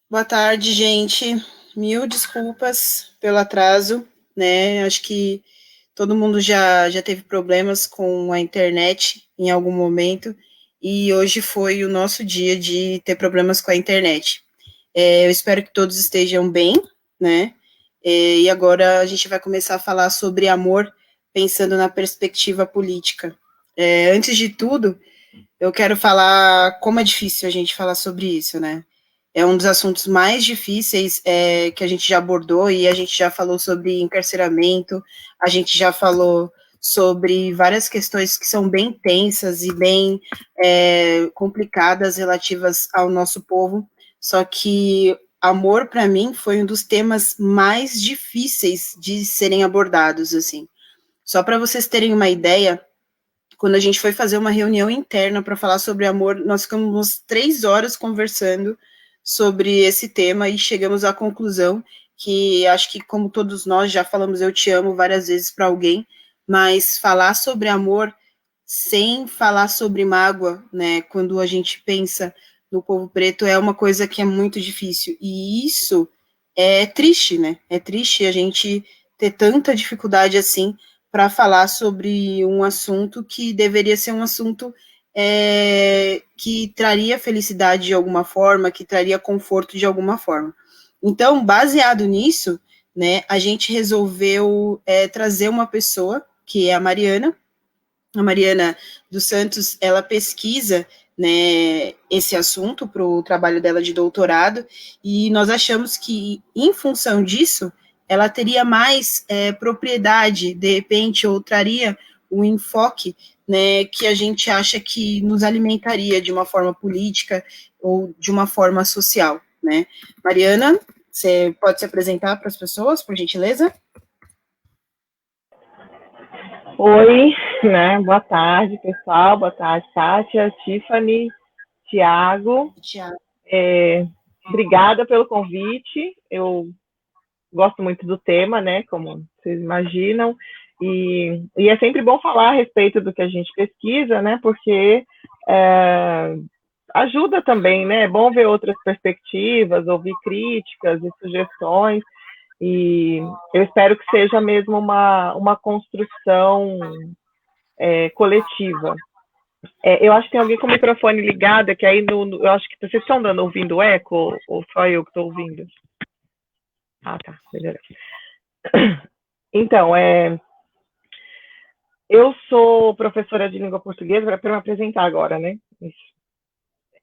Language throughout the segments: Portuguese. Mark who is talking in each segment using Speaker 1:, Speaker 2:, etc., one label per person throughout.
Speaker 1: Boa tarde, gente. Mil desculpas pelo atraso, né? Acho que todo mundo já teve problemas com a internet em algum momento e hoje foi o nosso dia de ter problemas com a internet. Eu espero que todos estejam bem, né? E agora a gente vai começar a falar sobre amor, pensando na perspectiva política. Antes de tudo, eu quero falar como é difícil a gente falar sobre isso, né? É um dos assuntos mais difíceis que a gente já abordou e a gente já falou sobre encarceramento, a gente já falou sobre várias questões que são bem tensas e bem complicadas relativas ao nosso povo. Só que amor, para mim, foi um dos temas mais difíceis de serem abordados, assim. Só para vocês terem uma ideia, quando a gente foi fazer uma reunião interna para falar sobre amor, nós ficamos umas 3 horas conversando sobre esse tema e chegamos à conclusão que acho que, como todos nós já falamos eu te amo várias vezes para alguém, mas falar sobre amor sem falar sobre mágoa, né, quando a gente pensa no povo preto, é uma coisa que é muito difícil. E isso é triste, né? É triste a gente ter tanta dificuldade assim para falar sobre um assunto que deveria ser um assunto que traria felicidade de alguma forma, que traria conforto de alguma forma. Então, baseado nisso, né, a gente resolveu trazer uma pessoa, que é a Mariana dos Santos, ela pesquisa, né, esse assunto para o trabalho dela de doutorado, e nós achamos que, em função disso, ela teria mais propriedade, de repente, ou traria um enfoque, né, que a gente acha que nos alimentaria de uma forma política ou de uma forma social, né? Mariana, você pode se apresentar para as pessoas, por gentileza?
Speaker 2: Oi, né? Boa tarde, pessoal. Boa tarde, Kátia, Tiffany, Tiago.
Speaker 1: Tiago.
Speaker 2: Obrigada pelo convite. Eu gosto muito do tema, né? Como vocês imaginam. E é sempre bom falar a respeito do que a gente pesquisa, né? Porque ajuda também, né? É bom ver outras perspectivas, ouvir críticas e sugestões. E eu espero que seja mesmo uma construção coletiva. Eu acho que tem alguém com o microfone ligado, que aí eu acho que vocês estão ouvindo eco, ou só eu que estou ouvindo? Ah, tá, melhorou. Então, eu sou professora de língua portuguesa, para me apresentar agora, né?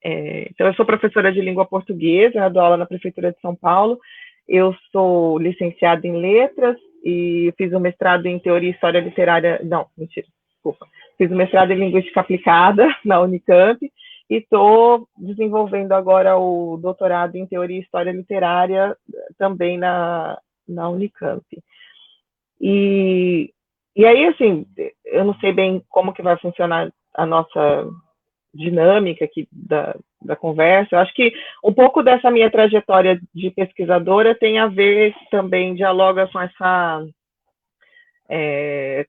Speaker 2: Então, eu sou professora de língua portuguesa, dou aula na Prefeitura de São Paulo. Eu sou licenciada em letras e fiz um mestrado em teoria e história literária. Não, mentira, desculpa. Fiz um mestrado em linguística aplicada na Unicamp e estou desenvolvendo agora o doutorado em teoria e história literária também na Unicamp. E aí, assim, eu não sei bem como que vai funcionar a nossa dinâmica aqui da conversa. Eu acho que um pouco dessa minha trajetória de pesquisadora tem a ver também, dialoga com essa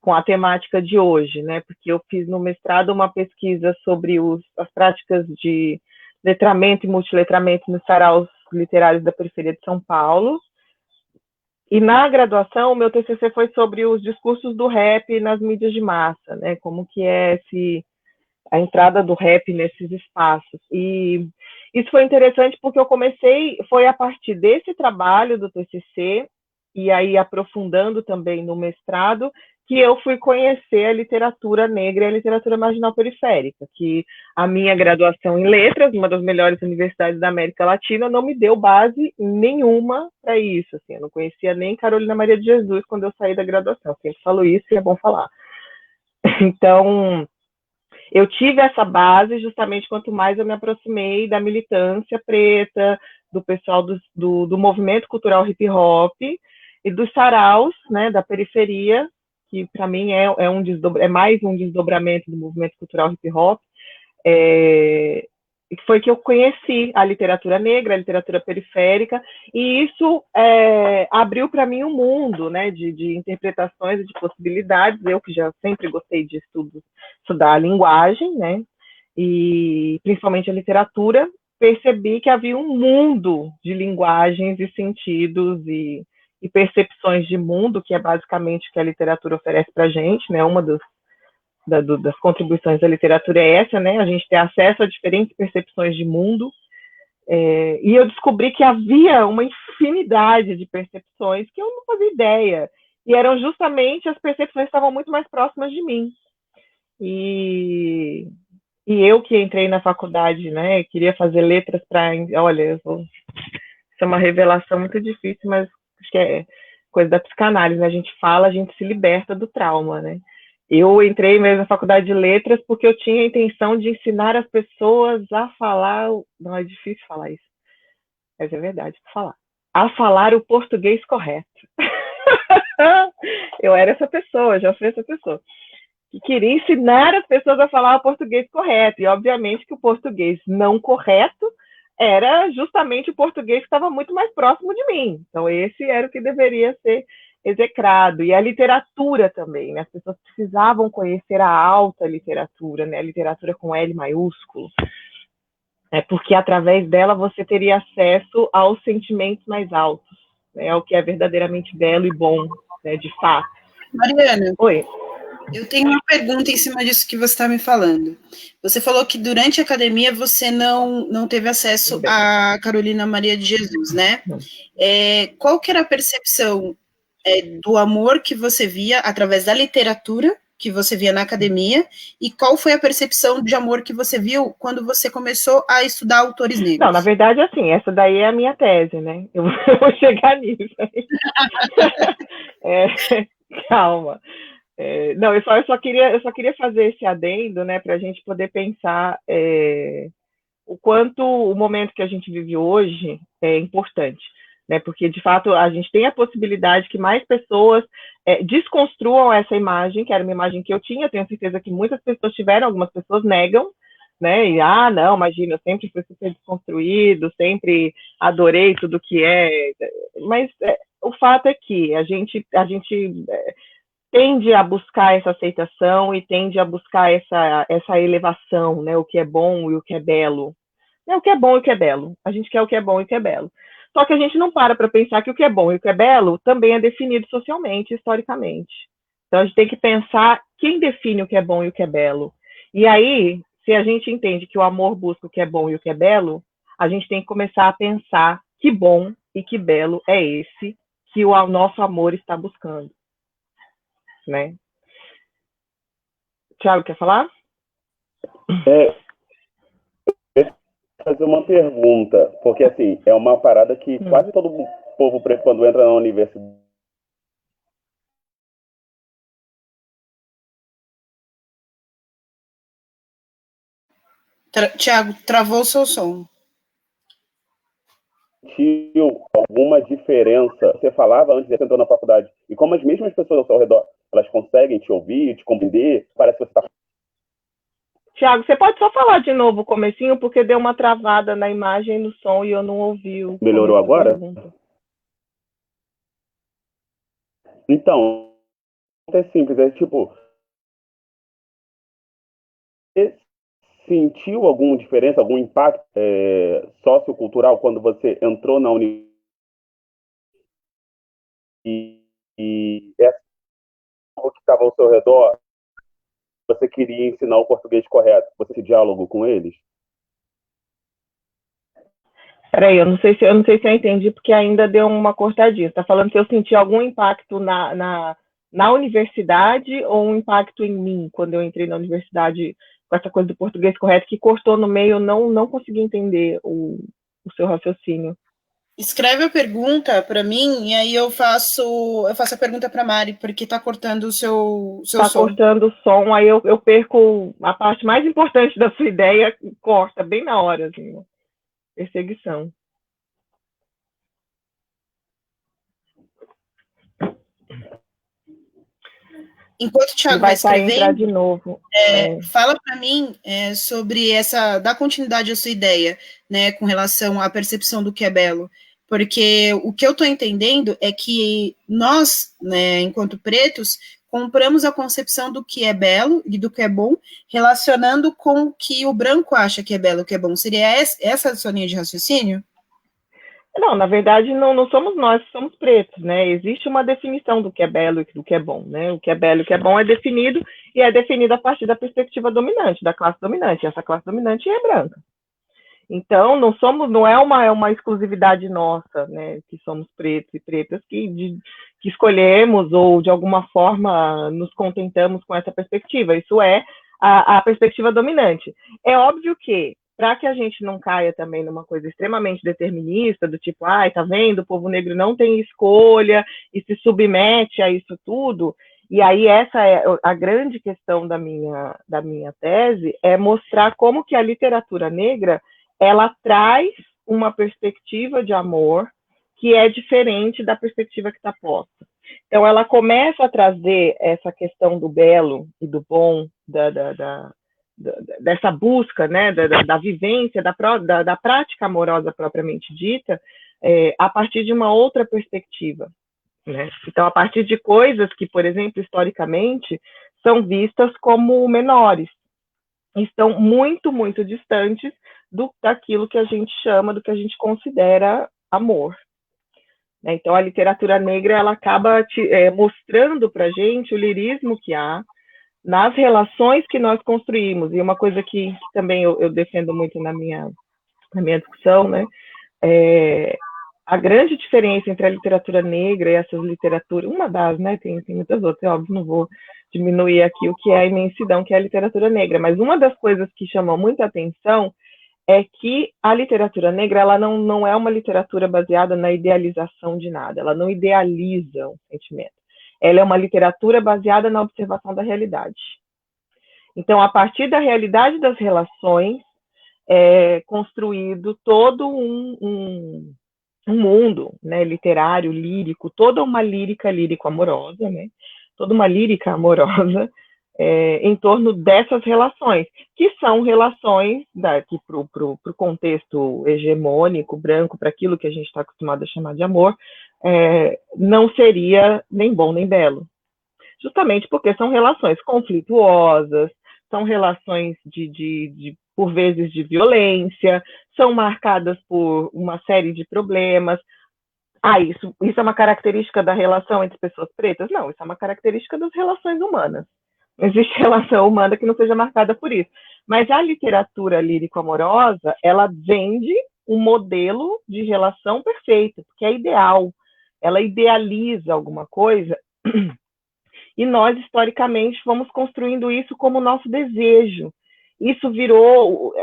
Speaker 2: com a temática de hoje, né? Porque eu fiz no mestrado uma pesquisa sobre as práticas de letramento e multiletramento nos saraus literários da periferia de São Paulo. E na graduação, o meu TCC foi sobre os discursos do rap nas mídias de massa, né? Como que é a entrada do rap nesses espaços. E isso foi interessante porque foi a partir desse trabalho do TCC, e aí aprofundando também no mestrado, que eu fui conhecer a literatura negra e a literatura marginal periférica, que a minha graduação em letras, uma das melhores universidades da América Latina, não me deu base nenhuma para isso. Assim, eu não conhecia nem Carolina Maria de Jesus quando eu saí da graduação. Eu sempre falo isso e é bom falar. Então, eu tive essa base justamente quanto mais eu me aproximei da militância preta, do pessoal do movimento cultural hip hop e dos saraus, né, da periferia, que para mim é mais um desdobramento do movimento cultural hip hop, foi que eu conheci a literatura negra, a literatura periférica, e isso abriu para mim um mundo, né, de interpretações e de possibilidades. Eu que já sempre gostei de estudar a linguagem, né, e principalmente a literatura, percebi que havia um mundo de linguagens e sentidos e percepções de mundo, que é basicamente o que a literatura oferece para a gente, né? Uma das contribuições da literatura é essa, né? A gente ter acesso a diferentes percepções de mundo. E eu descobri que havia uma infinidade de percepções que eu não fazia ideia. E eram justamente as percepções que estavam muito mais próximas de mim. E eu que entrei na faculdade, né, queria fazer letras para... Olha, isso é uma revelação muito difícil, mas acho que é coisa da psicanálise, né? A gente fala, a gente se liberta do trauma, né? Eu entrei mesmo na faculdade de letras porque eu tinha a intenção de ensinar as pessoas a falar... Não, é difícil falar isso, mas é verdade, falar. A falar o português correto. Eu era essa pessoa, já fui essa pessoa. Que queria ensinar as pessoas a falar o português correto. E, obviamente, que o português não correto era justamente o português que estava muito mais próximo de mim. Então, esse era o que deveria ser execrado. E a literatura também, né? As pessoas precisavam conhecer a alta literatura, né? A literatura com L maiúsculo. Porque, através dela, você teria acesso aos sentimentos mais altos, né? Ao que é verdadeiramente belo e bom, né? De fato.
Speaker 1: Mariana.
Speaker 2: Oi.
Speaker 1: Eu tenho uma pergunta em cima disso que você está me falando. Você falou que durante a academia você não teve acesso a Carolina Maria de Jesus, né? Qual que era a percepção do amor que você via através da literatura que você via na academia e qual foi a percepção de amor que você viu quando você começou a estudar autores negros?
Speaker 2: Não, na verdade, assim, essa daí é a minha tese, né? Eu vou chegar nisso. Calma. Não, eu só queria fazer esse adendo, né, para a gente poder pensar o quanto o momento que a gente vive hoje é importante, né, porque, de fato, a gente tem a possibilidade que mais pessoas desconstruam essa imagem, que era uma imagem que eu tinha, tenho certeza que muitas pessoas tiveram, algumas pessoas negam, né, e, não, imagina, eu sempre fui super desconstruído, sempre adorei tudo que mas o fato é que a gente tende a buscar essa aceitação e tende a buscar essa elevação, né? O que é bom e o que é belo. O que é bom e o que é belo. A gente quer o que é bom e o que é belo. Só que a gente não para pensar que o que é bom e o que é belo também é definido socialmente, historicamente. Então a gente tem que pensar quem define o que é bom e o que é belo. E aí, se a gente entende que o amor busca o que é bom e o que é belo, a gente tem que começar a pensar que bom e que belo é esse que o nosso amor está buscando. Né? Tiago, quer falar?
Speaker 3: Fazer uma pergunta, porque assim, é uma parada que quase todo povo preto, quando entra na universidade,
Speaker 1: Tiago, travou o seu som.
Speaker 3: Sentiu alguma diferença? Você falava antes de você entrar na faculdade, e como as mesmas pessoas ao seu redor, elas conseguem te ouvir, te compreender, parece que você está...
Speaker 2: Tiago, você pode só falar de novo o comecinho, porque deu uma travada na imagem e no som e eu não ouvi o...
Speaker 3: Melhorou agora? Então, é simples, tipo... Você sentiu alguma diferença, algum impacto sociocultural quando você entrou na universidade? E essa que estava ao seu redor, você queria ensinar o português correto, você tinha diálogo com eles?
Speaker 2: Peraí, eu não sei se eu entendi, porque ainda deu uma cortadinha. Você está falando que eu senti algum impacto na universidade ou um impacto em mim, quando eu entrei na universidade com essa coisa do português correto, que cortou no meio, eu não consegui entender o seu raciocínio.
Speaker 1: Escreve a pergunta para mim e aí eu faço a pergunta para Mari, porque está cortando o seu som.
Speaker 2: Está cortando o som, aí eu perco a parte mais importante da sua ideia, corta bem na hora, assim, perseguição.
Speaker 1: Enquanto o Thiago
Speaker 2: vai
Speaker 1: escrevendo,
Speaker 2: de novo.
Speaker 1: Fala para mim sobre dá continuidade à sua ideia, né, com relação à percepção do que é belo, porque o que eu estou entendendo é que nós, né, enquanto pretos, compramos a concepção do que é belo e do que é bom, relacionando com o que o branco acha que é belo e que é bom. Seria essa a sua linha de raciocínio?
Speaker 2: Não, na verdade, não somos nós que somos pretos, né? Existe uma definição do que é belo e do que é bom, né? O que é belo e o que é bom é definido, e é definido a partir da perspectiva dominante, da classe dominante. E essa classe dominante é branca. Então, não é uma exclusividade nossa, né? Que somos pretos e pretas que escolhemos ou, de alguma forma, nos contentamos com essa perspectiva. Isso é a perspectiva dominante. É óbvio que, para que a gente não caia também numa coisa extremamente determinista, do tipo, ai, tá vendo, o povo negro não tem escolha e se submete a isso tudo, e aí essa é a grande questão da minha tese, é mostrar como que a literatura negra, ela traz uma perspectiva de amor que é diferente da perspectiva que está posta. Então, ela começa a trazer essa questão do belo e do bom, dessa busca, né, da vivência, da prática amorosa propriamente dita, a partir de uma outra perspectiva. Né? Então, a partir de coisas que, por exemplo, historicamente, são vistas como menores, estão muito, muito distantes daquilo que a gente chama, do que a gente considera amor. Então, a literatura negra, ela acaba mostrando para a gente o lirismo que há nas relações que nós construímos. E uma coisa que também eu defendo muito na minha discussão, né, a grande diferença entre a literatura negra e essas literaturas, uma das, né, tem muitas outras, óbvio, não vou diminuir aqui o que é a imensidão que é a literatura negra, mas uma das coisas que chamou muita atenção é que a literatura negra, ela não é uma literatura baseada na idealização de nada, ela não idealiza um sentimento. Ela é uma literatura baseada na observação da realidade. Então, a partir da realidade das relações, é construído todo um mundo, né, literário, lírico, toda uma lírica lírico-amorosa, né, toda uma lírica amorosa em torno dessas relações, que são relações que para o contexto hegemônico, branco, para aquilo que a gente está acostumado a chamar de amor, não seria nem bom nem belo. Justamente porque são relações conflituosas, são relações por vezes de violência, são marcadas por uma série de problemas. Isso é uma característica da relação entre pessoas pretas? Não, isso é uma característica das relações humanas. Não existe relação humana que não seja marcada por isso. Mas a literatura lírico-amorosa, ela vende um modelo de relação perfeito, porque é ideal. Ela idealiza alguma coisa e nós, historicamente, vamos construindo isso como nosso desejo. Isso virou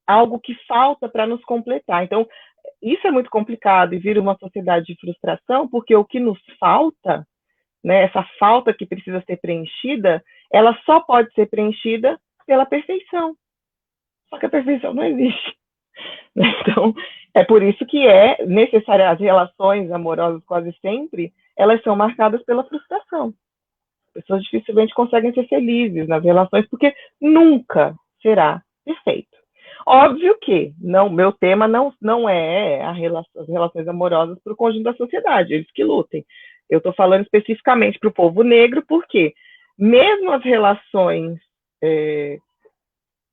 Speaker 2: algo que falta para nos completar. Então, isso é muito complicado e vira uma sociedade de frustração, porque o que nos falta, né, essa falta que precisa ser preenchida, ela só pode ser preenchida pela perfeição. Só que a perfeição não existe. Então, é por isso que é necessário, as relações amorosas quase sempre, elas são marcadas pela frustração. As pessoas dificilmente conseguem ser felizes nas relações, porque nunca será perfeito. Óbvio que meu tema não é as relações amorosas para o conjunto da sociedade, eles que lutem. Eu estou falando especificamente para o povo negro, porque mesmo as relações,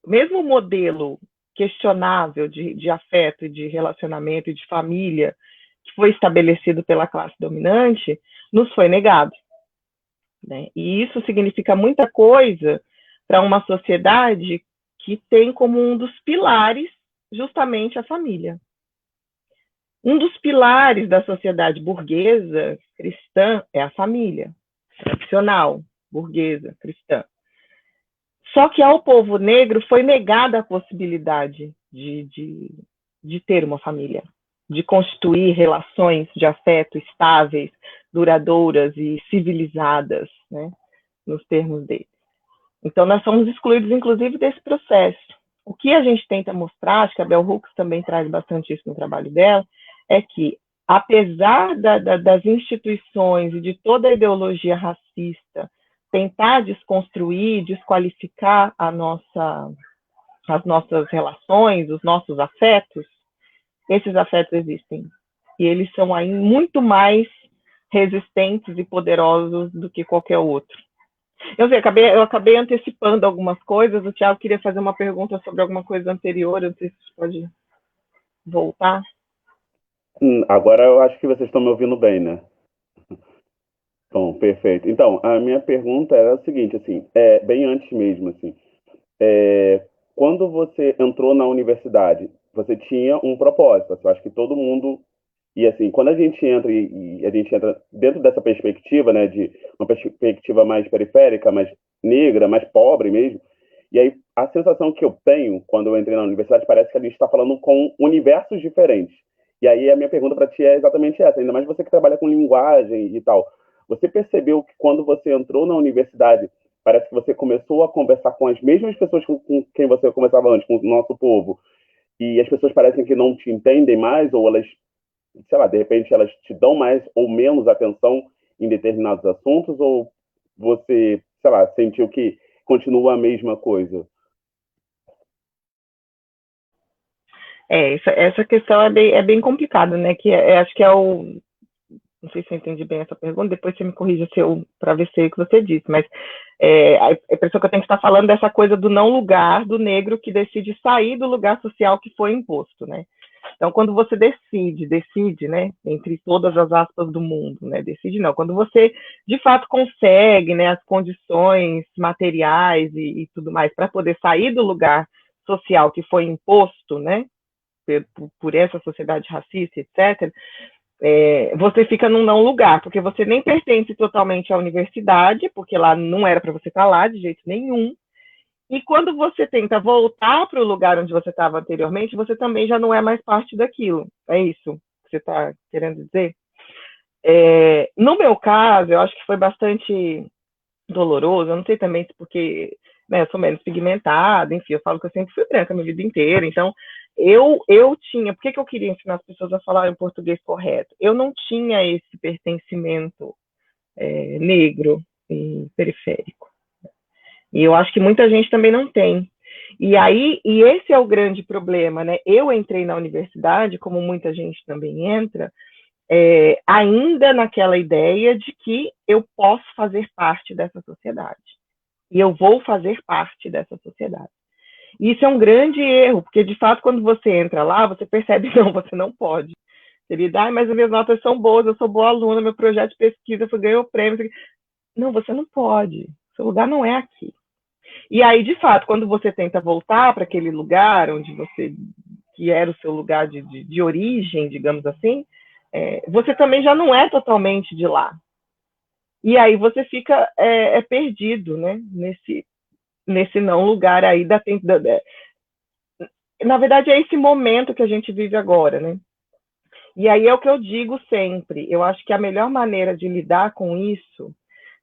Speaker 2: mesmo o modelo questionável de afeto, de relacionamento e de família que foi estabelecido pela classe dominante, nos foi negado. Né? E isso significa muita coisa para uma sociedade que tem como um dos pilares justamente a família. Um dos pilares da sociedade burguesa, cristã, é a família, tradicional, burguesa, cristã. Só que ao povo negro foi negada a possibilidade de ter uma família, de constituir relações de afeto estáveis, duradouras e civilizadas, né, nos termos dele. Então, nós somos excluídos, inclusive, desse processo. O que a gente tenta mostrar, acho que a Bell Hooks também traz bastante isso no trabalho dela, é que, apesar das instituições e de toda a ideologia racista tentar desconstruir, desqualificar as nossas relações, os nossos afetos, esses afetos existem. E eles são ainda muito mais resistentes e poderosos do que qualquer outro. Eu sei, eu acabei antecipando algumas coisas. O Thiago queria fazer uma pergunta sobre alguma coisa anterior. Eu não sei se você pode voltar.
Speaker 3: Agora eu acho que vocês estão me ouvindo bem, né? Bom, perfeito. Então, a minha pergunta era a seguinte, assim, bem antes mesmo, assim, quando você entrou na universidade, você tinha um propósito. Eu acho que todo mundo e assim, quando a gente entra e a gente entra dentro dessa perspectiva, né, de uma perspectiva mais periférica, mais negra, mais pobre mesmo, e aí a sensação que eu tenho quando eu entrei na universidade parece que a gente está falando com universos diferentes. E aí a minha pergunta para ti é exatamente essa, ainda mais você que trabalha com linguagem e tal. Você percebeu que quando você entrou na universidade, parece que você começou a conversar com as mesmas pessoas com quem você conversava antes, com o nosso povo, e as pessoas parecem que não te entendem mais, ou elas, sei lá, de repente elas te dão mais ou menos atenção em determinados assuntos, ou você, sei lá, sentiu que continua a mesma coisa?
Speaker 2: Essa questão é bem complicada, né? Acho que é o. Não sei se eu entendi bem essa pergunta, depois você me corrija para ver se é o que você disse, mas a impressão que eu tenho que estar falando dessa coisa do não lugar do negro que decide sair do lugar social que foi imposto, né? Então, quando você decide, né, entre todas as aspas do mundo, né, decide não, quando você de fato consegue, né, as condições materiais e tudo mais para poder sair do lugar social que foi imposto, né, por essa sociedade racista, etc., você fica num não lugar, porque você nem pertence totalmente à universidade, porque lá não era para você estar lá de jeito nenhum, e quando você tenta voltar para o lugar onde você estava anteriormente, você também já não é mais parte daquilo. É isso que você está querendo dizer? No meu caso, eu acho que foi bastante doloroso. Eu não sei também se porque, né, eu sou menos pigmentada, enfim, eu falo que eu sempre fui branca a minha vida inteira. Então, eu tinha. Por que eu queria ensinar as pessoas a falar em português correto? Eu não tinha esse pertencimento negro e periférico. E eu acho que muita gente também não tem. E esse é o grande problema, né? Eu entrei na universidade, como muita gente também entra, ainda naquela ideia de que eu posso fazer parte dessa sociedade. E eu vou fazer parte dessa sociedade. E isso é um grande erro, porque de fato, quando você entra lá, você percebe, não, você não pode. Ele diz, mas as minhas notas são boas, eu sou boa aluna, meu projeto de pesquisa ganhou prêmio. Não, você não pode. Seu lugar não é aqui. E aí, de fato, quando você tenta voltar para aquele lugar onde você, que era o seu lugar de origem, digamos assim, você também já não é totalmente de lá. E aí você fica perdido, né? Nesse não lugar aí na verdade, é esse momento que a gente vive agora, né? E aí é o que eu digo sempre. Eu acho que a melhor maneira de lidar com isso,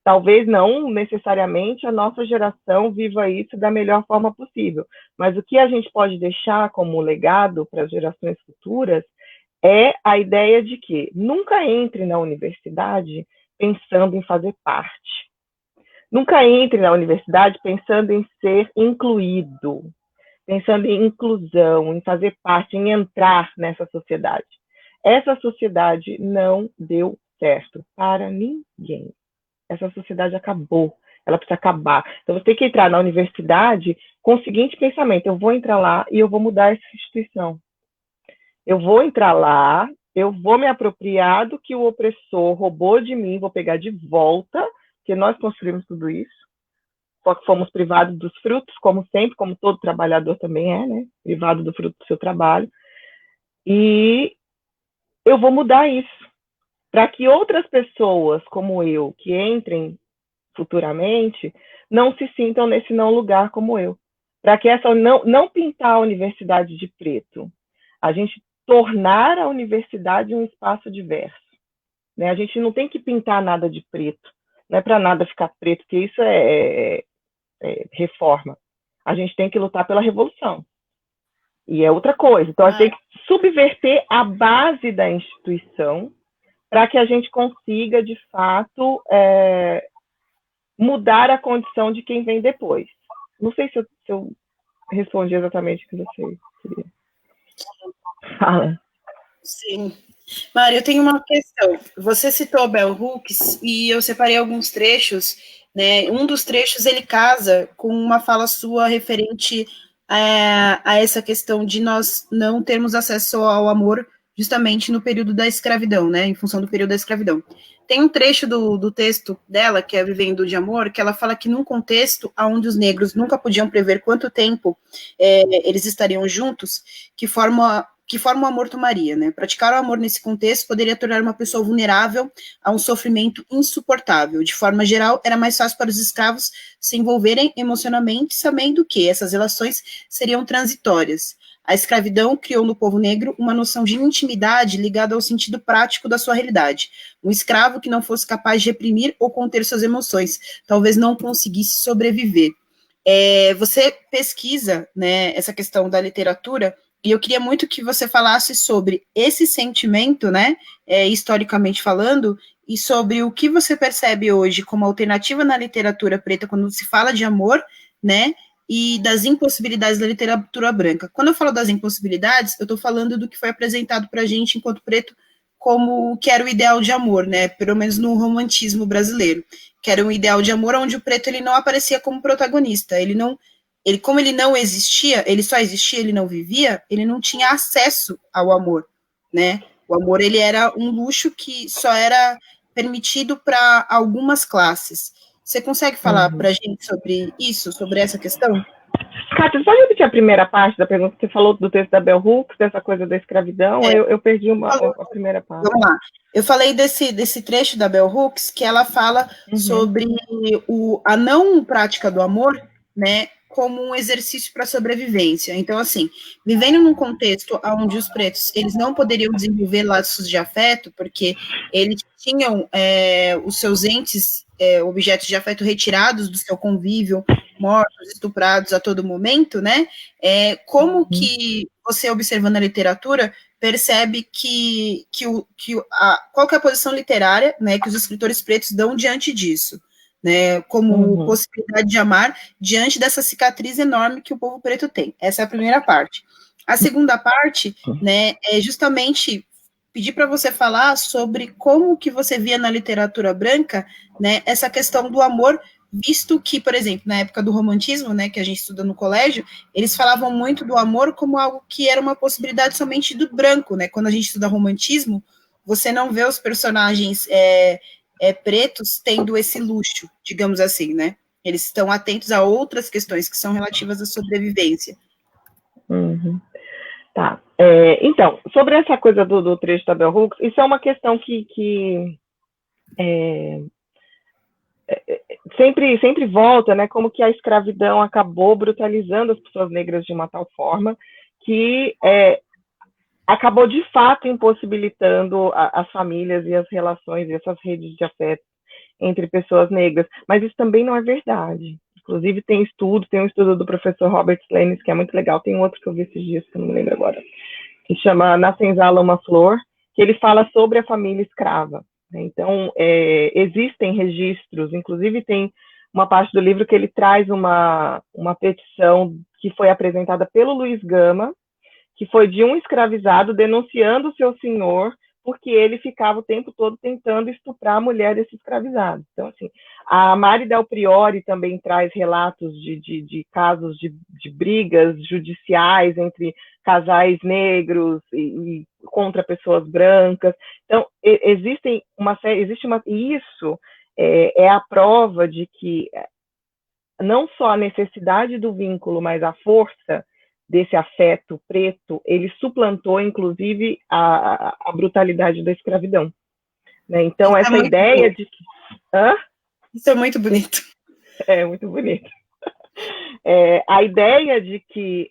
Speaker 2: talvez não necessariamente a nossa geração viva isso da melhor forma possível, mas o que a gente pode deixar como legado para as gerações futuras é a ideia de que nunca entre na universidade pensando em fazer parte. Nunca entre na universidade pensando em ser incluído, pensando em inclusão, em fazer parte, em entrar nessa sociedade. Essa sociedade não deu certo para ninguém. Essa sociedade acabou, ela precisa acabar. Então você tem que entrar na universidade com o seguinte pensamento: eu vou entrar lá e eu vou mudar essa instituição. Eu vou entrar lá, eu vou me apropriar do que o opressor roubou de mim, vou pegar de volta, porque nós construímos tudo isso. Só que fomos privados dos frutos, como sempre, como todo trabalhador também é, né? Privado do fruto do seu trabalho. E eu vou mudar isso, para que outras pessoas como eu, que entrem futuramente, não se sintam nesse não lugar como eu. Para que essa não pintar a universidade de preto, a gente tornar a universidade um espaço diverso. Né? A gente não tem que pintar nada de preto, não é para nada ficar preto, porque isso é reforma. A gente tem que lutar pela revolução. E é outra coisa. Então, a gente tem que subverter a base da instituição para que a gente consiga, de fato, mudar a condição de quem vem depois. Não sei se eu respondi exatamente o que você queria. Fala.
Speaker 1: Sim. Mário, eu tenho uma questão. Você citou Bell Hooks e eu separei alguns trechos né? Um dos trechos ele casa com uma fala sua referente a essa questão de nós não termos acesso ao amor justamente no período da escravidão, né? Em função do período da escravidão. Tem um trecho do texto dela, que é Vivendo de Amor, que ela fala que num contexto onde os negros nunca podiam prever quanto tempo eles estariam juntos, que forma o amor tomaria, né? Praticar o amor nesse contexto poderia tornar uma pessoa vulnerável a um sofrimento insuportável. De forma geral, era mais fácil para os escravos se envolverem emocionalmente, sabendo que essas relações seriam transitórias. A escravidão criou no povo negro uma noção de intimidade ligada ao sentido prático da sua realidade. Um escravo que não fosse capaz de reprimir ou conter suas emoções, talvez não conseguisse sobreviver. Você pesquisa, né, essa questão da literatura, e eu queria muito que você falasse sobre esse sentimento, né, historicamente falando, e sobre o que você percebe hoje como alternativa na literatura preta quando se fala de amor, né, e das impossibilidades da literatura branca. Quando eu falo das impossibilidades, eu estou falando do que foi apresentado para a gente enquanto preto como que era o ideal de amor, né, pelo menos no romantismo brasileiro, que era um ideal de amor onde o preto ele não aparecia como protagonista, como ele não existia, ele só existia, ele não vivia, ele não tinha acesso ao amor, né? O amor, ele era um luxo que só era permitido para algumas classes. Você consegue falar para a gente sobre isso, sobre essa questão?
Speaker 2: Kátia, só repetir a primeira parte da pergunta que você falou do texto da Bell Hooks, dessa coisa da escravidão, eu perdi a primeira parte.
Speaker 1: Vamos lá. Eu falei desse trecho da Bell Hooks, que ela fala sobre a não prática do amor, né, como um exercício para sobrevivência. Então, assim, vivendo num contexto onde os pretos eles não poderiam desenvolver laços de afeto, porque eles tinham os seus entes, objetos de afeto retirados do seu convívio, mortos, estuprados a todo momento, né? Como que você, observando a literatura, percebe qual que é a posição literária, né, que os escritores pretos dão diante disso, né, como possibilidade de amar diante dessa cicatriz enorme que o povo preto tem. Essa é a primeira parte. A segunda parte, né, é justamente pedir para você falar sobre como que você via na literatura branca, né, essa questão do amor, visto que, por exemplo, na época do romantismo, né, que a gente estuda no colégio, eles falavam muito do amor como algo que era uma possibilidade somente do branco, né? Quando a gente estuda romantismo, você não vê os personagens pretos tendo esse luxo, digamos assim, né? Eles estão atentos a outras questões que são relativas à sobrevivência.
Speaker 2: Tá. Então, sobre essa coisa do trecho da Bell Hooks, isso é uma questão que sempre volta, né, como que a escravidão acabou brutalizando as pessoas negras de uma tal forma que acabou de fato impossibilitando as famílias e as relações e essas redes de afeto entre pessoas negras, mas isso também não é verdade. Inclusive tem um estudo do professor Robert Slenes, que é muito legal, tem outro que eu vi esses dias, que eu não me lembro agora, que chama Na Senzala uma Flor, que ele fala sobre a família escrava. Então, existem registros, inclusive tem uma parte do livro que ele traz uma petição que foi apresentada pelo Luiz Gama, que foi de um escravizado denunciando o seu senhor, porque ele ficava o tempo todo tentando estuprar a mulher desse escravizado. Então, assim, a Mari Del Priori também traz relatos de casos de brigas judiciais entre casais negros e contra pessoas brancas. Então, existe isso é a prova de que não só a necessidade do vínculo, mas a força desse afeto preto, ele suplantou, inclusive, a brutalidade da escravidão. Né? Então, essa ideia bonito. De que...
Speaker 1: Isso é muito bonito.
Speaker 2: É muito bonito. A ideia de que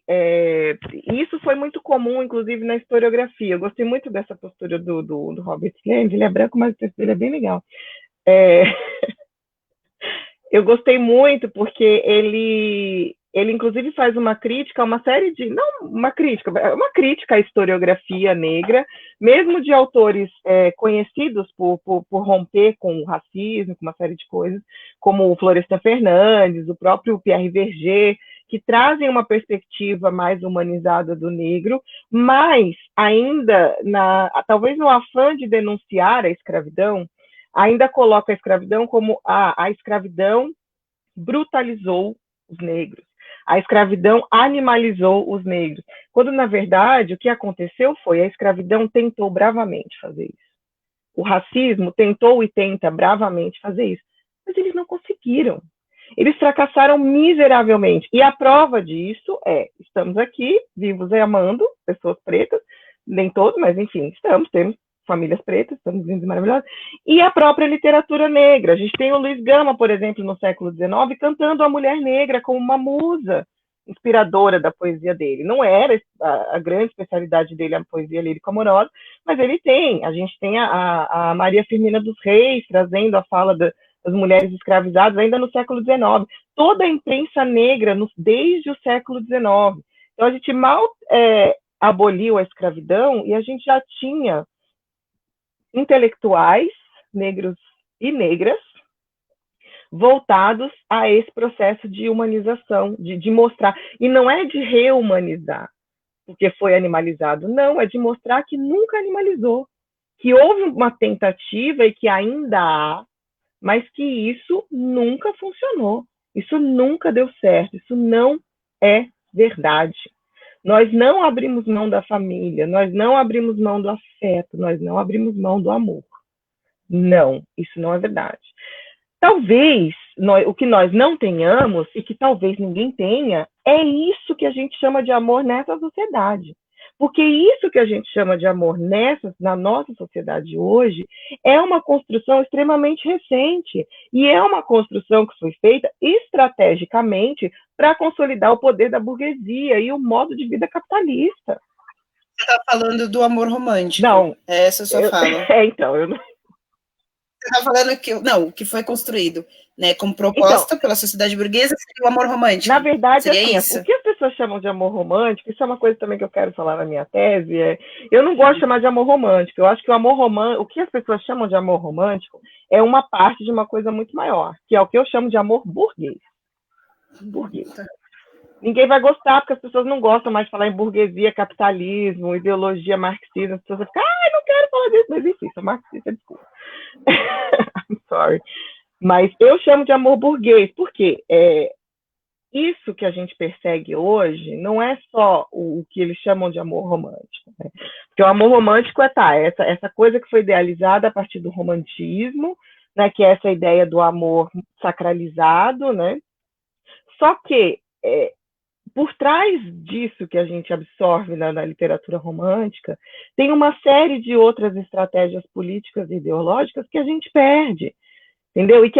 Speaker 2: isso foi muito comum, inclusive, na historiografia. Eu gostei muito dessa postura do Robert Slenes. Ele é branco, mas o texto dele é bem legal. Eu gostei muito porque ele inclusive faz uma crítica a uma série de... Não uma crítica à historiografia negra, mesmo de autores conhecidos por romper com o racismo, com uma série de coisas, como o Florestan Fernandes, o próprio Pierre Verger, que trazem uma perspectiva mais humanizada do negro, mas ainda, talvez no afã de denunciar a escravidão, ainda coloca a escravidão como a escravidão brutalizou os negros. A escravidão animalizou os negros. Quando, na verdade, o que aconteceu foi a escravidão tentou bravamente fazer isso. O racismo tentou e tenta bravamente fazer isso. Mas eles não conseguiram. Eles fracassaram miseravelmente. E a prova disso estamos aqui, vivos e amando, pessoas pretas, nem todos, mas enfim, temos famílias pretas, estamos lindos e maravilhosos, e a própria literatura negra. A gente tem o Luiz Gama, por exemplo, no século XIX, cantando a mulher negra como uma musa inspiradora da poesia dele. Não era a grande especialidade dele a poesia lírica amorosa, mas ele tem. A gente tem a Maria Firmina dos Reis trazendo a fala das mulheres escravizadas ainda no século XIX. Toda a imprensa negra desde o século XIX. Então a gente mal aboliu a escravidão e a gente já tinha intelectuais negros e negras voltados a esse processo de humanização, de mostrar. E não é de rehumanizar, porque foi animalizado. Não, é de mostrar que nunca animalizou, que houve uma tentativa e que ainda há, mas que isso nunca funcionou. Isso nunca deu certo. Isso não é verdade. Nós não abrimos mão da família, nós não abrimos mão do afeto, nós não abrimos mão do amor. Não, isso não é verdade. Talvez o que nós não tenhamos, e que talvez ninguém tenha, é isso que a gente chama de amor nessa sociedade. Porque isso que a gente chama de amor na nossa sociedade hoje é uma construção extremamente recente. E é uma construção que foi feita estrategicamente para consolidar o poder da burguesia e o modo de vida capitalista.
Speaker 1: Você está falando do amor romântico.
Speaker 2: Não.
Speaker 1: Essa é a sua fala.
Speaker 2: Então, eu não...
Speaker 1: Você está falando que foi construído, né, como proposta pela sociedade burguesa, seria o amor romântico.
Speaker 2: Na verdade,
Speaker 1: seria
Speaker 2: assim,
Speaker 1: isso.
Speaker 2: O que as pessoas chamam de amor romântico, isso é uma coisa também que eu quero falar na minha tese, eu não gosto de chamar de amor romântico, eu acho que o que as pessoas chamam de amor romântico é uma parte de uma coisa muito maior, que é o que eu chamo de amor burguês. Burguês. Ninguém vai gostar, porque as pessoas não gostam mais de falar em burguesia, capitalismo, ideologia marxista, as pessoas ficam, não quero falar disso, mas enfim, sou marxista, desculpa. I'm sorry. Mas eu chamo de amor burguês, porque isso que a gente persegue hoje não é só o que eles chamam de amor romântico. Né? Porque o amor romântico essa coisa que foi idealizada a partir do romantismo, né, que é essa ideia do amor sacralizado, né? Só que por trás disso que a gente absorve na literatura romântica, tem uma série de outras estratégias políticas e ideológicas que a gente perde, entendeu? E que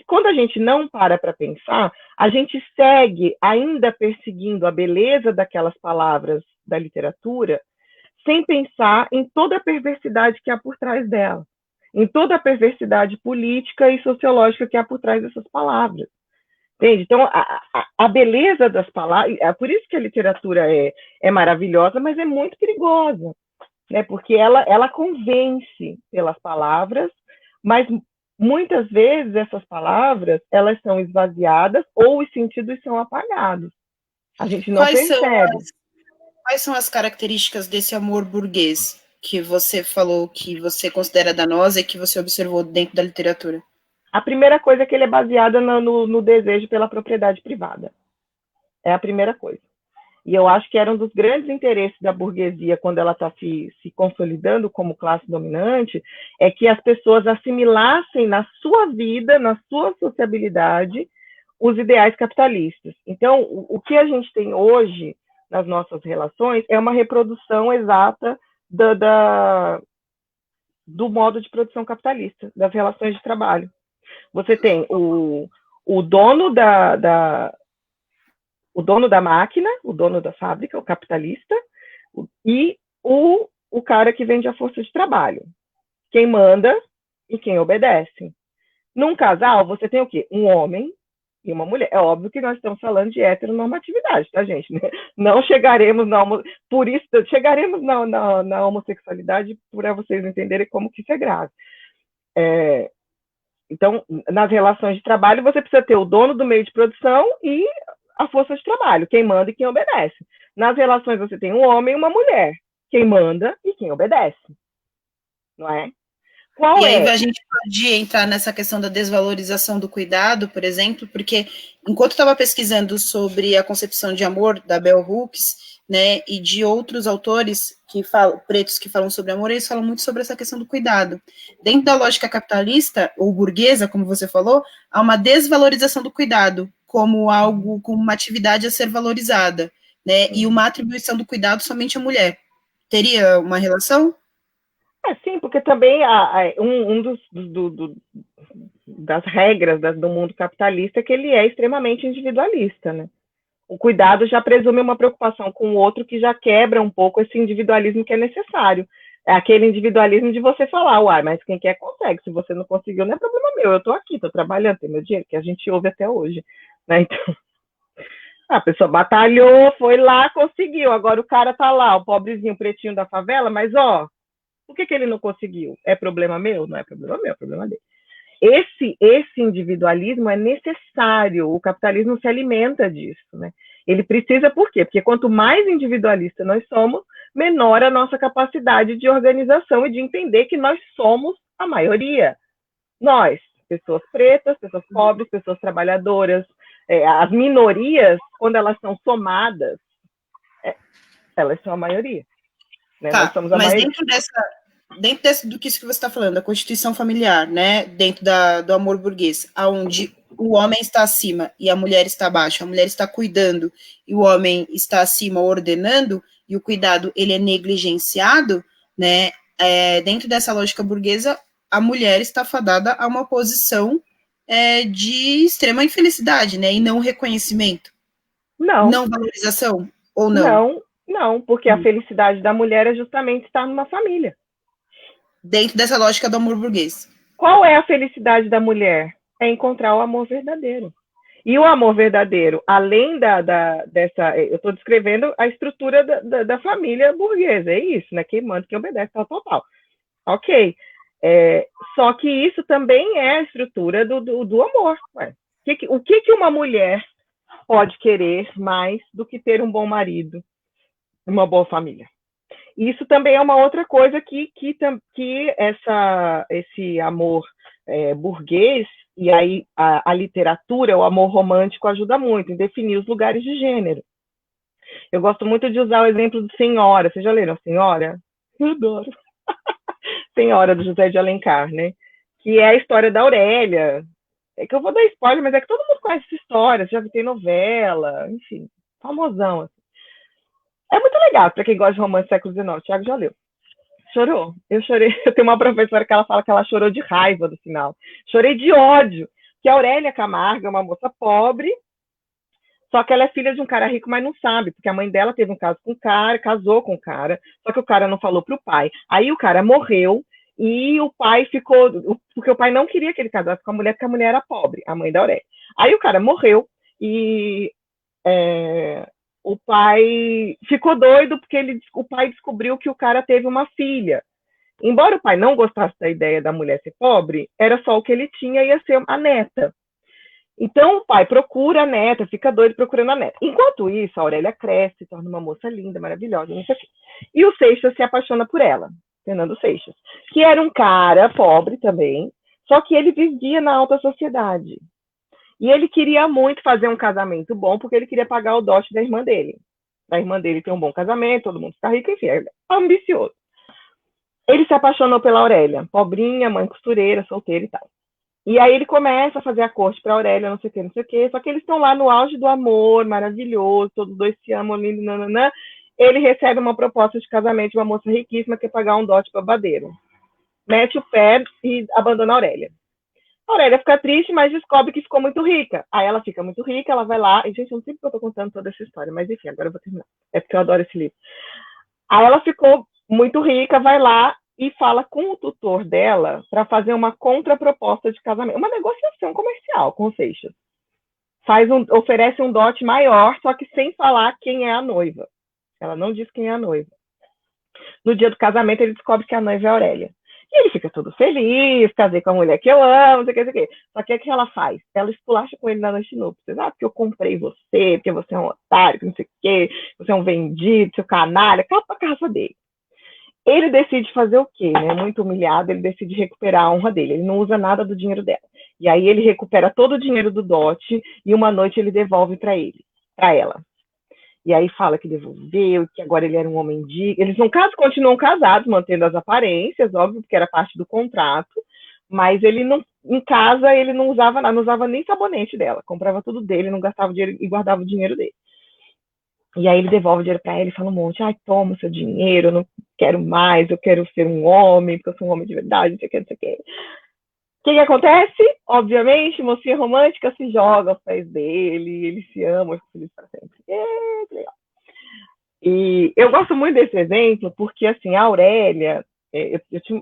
Speaker 2: quando a gente não para pensar, a gente segue ainda perseguindo a beleza daquelas palavras da literatura, sem pensar em toda a perversidade que há por trás dela, em toda a perversidade política e sociológica que há por trás dessas palavras. Entende? Então, a beleza das palavras, é por isso que a literatura é maravilhosa, mas é muito perigosa, né? Porque ela convence pelas palavras, mas muitas vezes essas palavras elas são esvaziadas ou os sentidos são apagados. A gente não percebe.
Speaker 1: Quais são as características desse amor burguês que você falou que você considera danosa e que você observou dentro da literatura?
Speaker 2: A primeira coisa é que ele é baseado no desejo pela propriedade privada. É a primeira coisa. E eu acho que era um dos grandes interesses da burguesia, quando ela está se consolidando como classe dominante, é que as pessoas assimilassem na sua vida, na sua sociabilidade, os ideais capitalistas. Então, o que a gente tem hoje nas nossas relações é uma reprodução exata do modo de produção capitalista, das relações de trabalho. Você tem o dono o dono da máquina, o dono da fábrica, o capitalista, e o cara que vende a força de trabalho. Quem manda e quem obedece. Num casal, você tem o quê? Um homem e uma mulher. É óbvio que nós estamos falando de heteronormatividade, tá, gente? Não chegaremos por isso, chegaremos na homossexualidade para vocês entenderem como que isso é grave. Então, nas relações de trabalho, você precisa ter o dono do meio de produção e a força de trabalho, quem manda e quem obedece. Nas relações, você tem um homem e uma mulher, quem manda e quem obedece. Não é? Qual
Speaker 1: E aí
Speaker 2: é?
Speaker 1: a gente pode entrar nessa questão da desvalorização do cuidado, por exemplo, porque enquanto eu estava pesquisando sobre a concepção de amor da Bell Hooks, né, e de outros autores que falam, pretos que falam sobre amor, eles falam muito sobre essa questão do cuidado. Dentro da lógica capitalista ou burguesa, como você falou, há uma desvalorização do cuidado como algo, como uma atividade a ser valorizada, né, e uma atribuição do cuidado somente à mulher. Teria uma relação?
Speaker 2: Sim, porque também um das regras do mundo capitalista é que ele é extremamente individualista, né? O cuidado já presume uma preocupação com o outro que já quebra um pouco esse individualismo que é necessário. É aquele individualismo de você falar, uai, mas quem quer consegue. Se você não conseguiu, não é problema meu. Eu estou aqui, estou trabalhando, tenho meu dinheiro, que a gente ouve até hoje. Né? Então, a pessoa batalhou, foi lá, conseguiu. Agora o cara tá lá, o pobrezinho, o pretinho da favela, mas ó, por que ele não conseguiu? É problema meu? Não é problema meu, é problema dele. Esse individualismo é necessário, o capitalismo se alimenta disso, né? Ele precisa, por quê? Porque quanto mais individualista nós somos, menor a nossa capacidade de organização e de entender que nós somos a maioria. Nós, pessoas pretas, pessoas pobres, pessoas trabalhadoras, as minorias, quando elas são somadas, elas são a maioria. Né? Nós
Speaker 1: Tá,
Speaker 2: somos a
Speaker 1: mas
Speaker 2: maioria.
Speaker 1: dentro do que isso que você está falando, da constituição familiar, né, dentro do amor burguês, aonde o homem está acima e a mulher está abaixo, a mulher está cuidando e o homem está acima ordenando, e o cuidado ele é negligenciado, né, dentro dessa lógica burguesa, a mulher está fadada a uma posição de extrema infelicidade, né, e não reconhecimento,
Speaker 2: Não,
Speaker 1: não valorização, ou não?
Speaker 2: não, não, porque a felicidade da mulher é justamente estar numa família.
Speaker 1: Dentro dessa lógica do amor burguês.
Speaker 2: Qual é a felicidade da mulher? É encontrar o amor verdadeiro. E o amor verdadeiro, além dessa. Eu estou descrevendo a estrutura da família burguesa, é isso, né? Quem manda, quem obedece, tal, tal, tal. Ok. Só que isso também é a estrutura do amor. Ué. O que uma mulher pode querer mais do que ter um bom marido, uma boa família? Isso também é uma outra coisa que esse amor burguês, e aí a literatura, o amor romântico ajuda muito em definir os lugares de gênero. Eu gosto muito de usar o exemplo de Senhora. Vocês já leram Senhora? Eu adoro. Senhora, do José de Alencar, né? Que é a história da Aurélia. É que eu vou dar spoiler, mas é que todo mundo conhece essa história. Já tem novela, enfim, famosão. Assim. É muito legal para quem gosta de romance do século XIX. Thiago já leu. Chorou. Eu chorei. Eu tenho uma professora que ela fala que ela chorou de raiva do final. Chorei de ódio. Que a Aurélia Camargo é uma moça pobre, só que ela é filha de um cara rico, mas não sabe, porque a mãe dela teve um caso com o cara, casou com o cara, só que o cara não falou pro pai. Aí o cara morreu e o pai ficou, porque o pai não queria que ele casasse com a mulher, porque a mulher era pobre, a mãe da Aurélia. Aí o cara morreu e o pai ficou doido porque o pai descobriu que o cara teve uma filha. Embora o pai não gostasse da ideia da mulher ser pobre, era só o que ele tinha, ia ser a neta. Então o pai procura a neta, fica doido procurando a neta. Enquanto isso, a Aurélia cresce, se torna uma moça linda, maravilhosa, não sei o quê. E o Seixas se apaixona por ela, Fernando Seixas, que era um cara pobre também, só que ele vivia na alta sociedade. E ele queria muito fazer um casamento bom, porque ele queria pagar o dote da irmã dele. A irmã dele tem um bom casamento, todo mundo fica rico, enfim, é ambicioso. Ele se apaixonou pela Aurélia, pobrinha, mãe costureira, solteira e tal. E aí ele começa a fazer a corte para Aurélia, não sei o que, não sei o que. Só que eles estão lá no auge do amor, maravilhoso, todos os dois se amam, lindo, nananã. Ele recebe uma proposta de casamento de uma moça riquíssima que quer pagar um dote babadeiro. Mete o pé e abandona a Aurélia. A Aurélia fica triste, mas descobre que ficou muito rica. Aí ela fica muito rica, ela vai lá. E, gente, eu não sei porque eu tô contando toda essa história, mas enfim, agora eu vou terminar. É porque eu adoro esse livro. Aí ela ficou muito rica, vai lá e fala com o tutor dela para fazer uma contraproposta de casamento, uma negociação comercial com o Seixas. Oferece um dote maior, só que sem falar quem é a noiva. Ela não diz quem é a noiva. No dia do casamento, ele descobre que a noiva é a Aurélia. E ele fica todo feliz, casei com a mulher que eu amo, não sei o que, não sei o que. Só que o que ela faz? Ela esculacha com ele na noite de núpcias. Porque eu comprei você, porque você é um otário, não sei o que, você é um vendido, seu canalha, capa a casa dele. Ele decide fazer o quê, né? Muito humilhado, ele decide recuperar a honra dele. Ele não usa nada do dinheiro dela. E aí ele recupera todo o dinheiro do dote e uma noite ele devolve para ela. E aí fala que devolveu, que agora ele era um homem digno. Eles não continuam casados, mantendo as aparências, óbvio, porque era parte do contrato. Mas ele não, em casa, ele não usava nada, não usava nem sabonete dela. Comprava tudo dele, não gastava dinheiro e guardava o dinheiro dele. E aí ele devolve o dinheiro para ela e fala um monte, toma o seu dinheiro, eu não quero mais, eu quero ser um homem, porque eu sou um homem de verdade, não sei o que, não sei o que. O que acontece? Obviamente, mocinha romântica se joga aos pés dele, eles se amam, ficam felizes para sempre. Que legal. E eu gosto muito desse exemplo, porque assim, a Aurélia,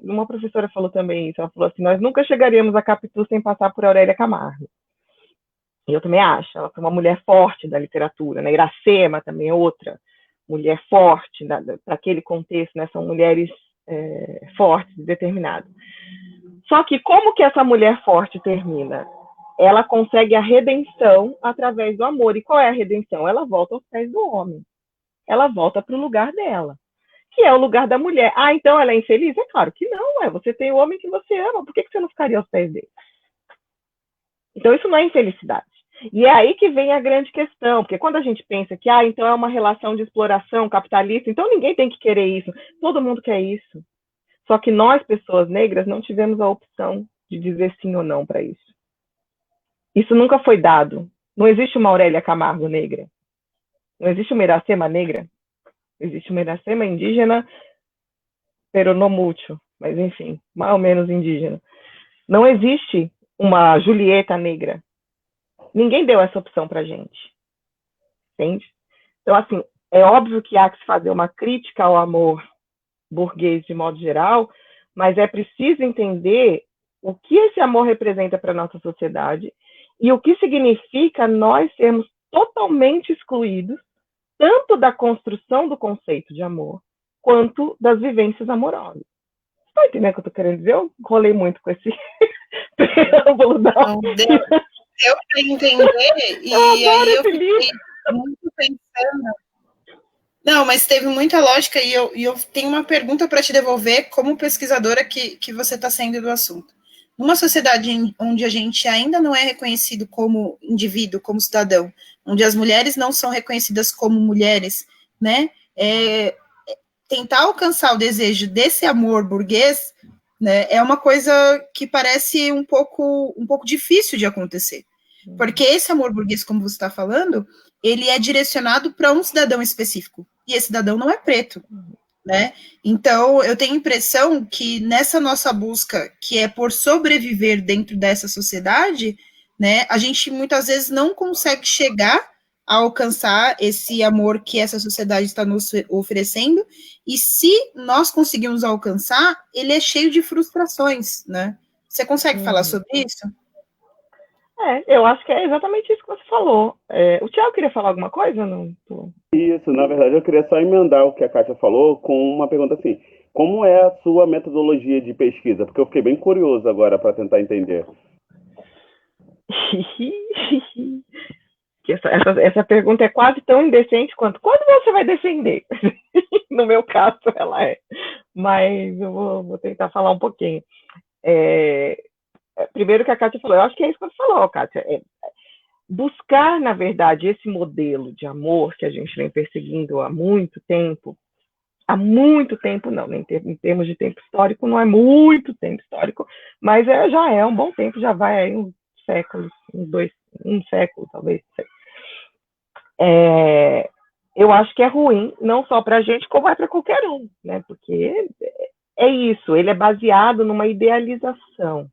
Speaker 2: uma professora falou também isso, ela falou assim, nós nunca chegaríamos a Capitu sem passar por Aurélia Camargo. E eu também acho, ela foi uma mulher forte da literatura, né? Iracema também é outra mulher forte para aquele contexto, né? São mulheres fortes, determinadas. Só que como que essa mulher forte termina? Ela consegue a redenção através do amor. E qual é a redenção? Ela volta aos pés do homem. Ela volta para o lugar dela, que é o lugar da mulher. Então ela é infeliz? É claro que não, você tem o homem que você ama, por que você não ficaria aos pés dele? Então isso não é infelicidade. E é aí que vem a grande questão, porque quando a gente pensa que, então é uma relação de exploração capitalista, então ninguém tem que querer isso, todo mundo quer isso. Só que nós, pessoas negras, não tivemos a opção de dizer sim ou não para isso. Isso nunca foi dado. Não existe uma Aurélia Camargo negra. Não existe uma Iracema negra. Existe uma Iracema indígena peronomútil, mas enfim, mais ou menos indígena. Não existe uma Julieta negra. Ninguém deu essa opção pra gente. Entende? Então, assim, é óbvio que há que se fazer uma crítica ao amor burguês de modo geral, mas é preciso entender o que esse amor representa para a nossa sociedade e o que significa nós sermos totalmente excluídos tanto da construção do conceito de amor quanto das vivências amorosas. Você está entendendo o que eu estou querendo dizer? Eu rolei muito com esse preâmbulo da...
Speaker 1: Não, deu para entender, e aí eu fiquei muito pensando. Não, mas teve muita lógica, e eu tenho uma pergunta para te devolver como pesquisadora que você está sendo do assunto. Numa sociedade onde a gente ainda não é reconhecido como indivíduo, como cidadão, onde as mulheres não são reconhecidas como mulheres, né? Tentar alcançar o desejo desse amor burguês, né, é uma coisa que parece um pouco difícil de acontecer. Porque esse amor burguês, como você está falando, ele é direcionado para um cidadão específico. E esse cidadão não é preto, né? Então, eu tenho a impressão que nessa nossa busca, que é por sobreviver dentro dessa sociedade, né, a gente muitas vezes não consegue chegar a alcançar esse amor que essa sociedade está nos oferecendo, e se nós conseguimos alcançar, ele é cheio de frustrações, né? Você consegue falar sobre isso?
Speaker 2: Eu acho que é exatamente isso que você falou. O Thiago queria falar alguma coisa? Não?
Speaker 3: Isso, na verdade, eu queria só emendar o que a Kátia falou com uma pergunta assim: como é a sua metodologia de pesquisa? Porque eu fiquei bem curioso agora para tentar entender.
Speaker 2: Essa pergunta é quase tão indecente quanto quando você vai defender? No meu caso, ela é. Mas eu vou tentar falar um pouquinho. Primeiro que a Kátia falou, eu acho que é isso que você falou, Kátia. Buscar, na verdade, esse modelo de amor que a gente vem perseguindo há muito tempo não, em termos de tempo histórico, não é muito tempo histórico, mas já é um bom tempo, já vai aí uns séculos, um século, talvez. Eu acho que é ruim, não só para a gente, como é para qualquer um, né? Porque é isso, ele é baseado numa idealização,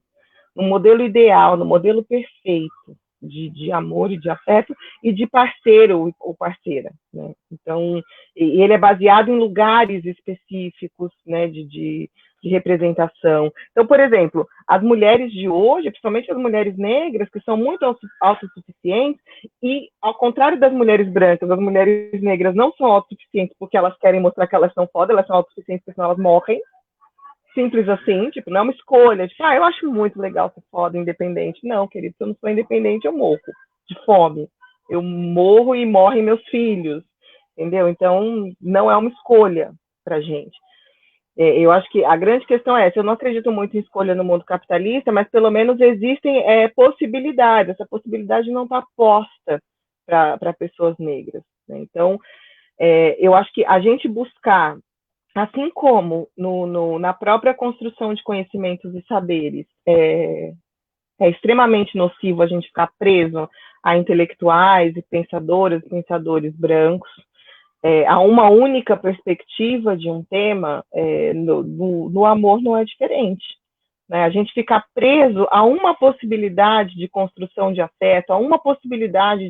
Speaker 2: no modelo ideal, no modelo perfeito de amor e de afeto e de parceiro ou parceira, né? Então, ele é baseado em lugares específicos, né, de representação. Então, por exemplo, as mulheres de hoje, principalmente as mulheres negras, que são muito autossuficientes, e ao contrário das mulheres brancas, as mulheres negras não são autossuficientes porque elas querem mostrar que elas são foda, elas são autossuficientes porque senão elas morrem. Simples assim, tipo, não é uma escolha, tipo, eu acho muito legal ser foda, independente. Não, querido, se eu não sou independente, eu morro de fome. Eu morro e morrem meus filhos, entendeu? Então, não é uma escolha pra gente. Eu acho que a grande questão é essa. Eu não acredito muito em escolha no mundo capitalista, mas pelo menos existem possibilidades. Essa possibilidade não está posta para pessoas negras, né? Então, eu acho que a gente buscar, assim como na própria construção de conhecimentos e saberes, é extremamente nocivo a gente ficar preso a intelectuais e pensadoras e pensadores brancos, a uma única perspectiva de um tema. No amor não é diferente, né? A gente ficar preso a uma possibilidade de construção de afeto, a uma possibilidade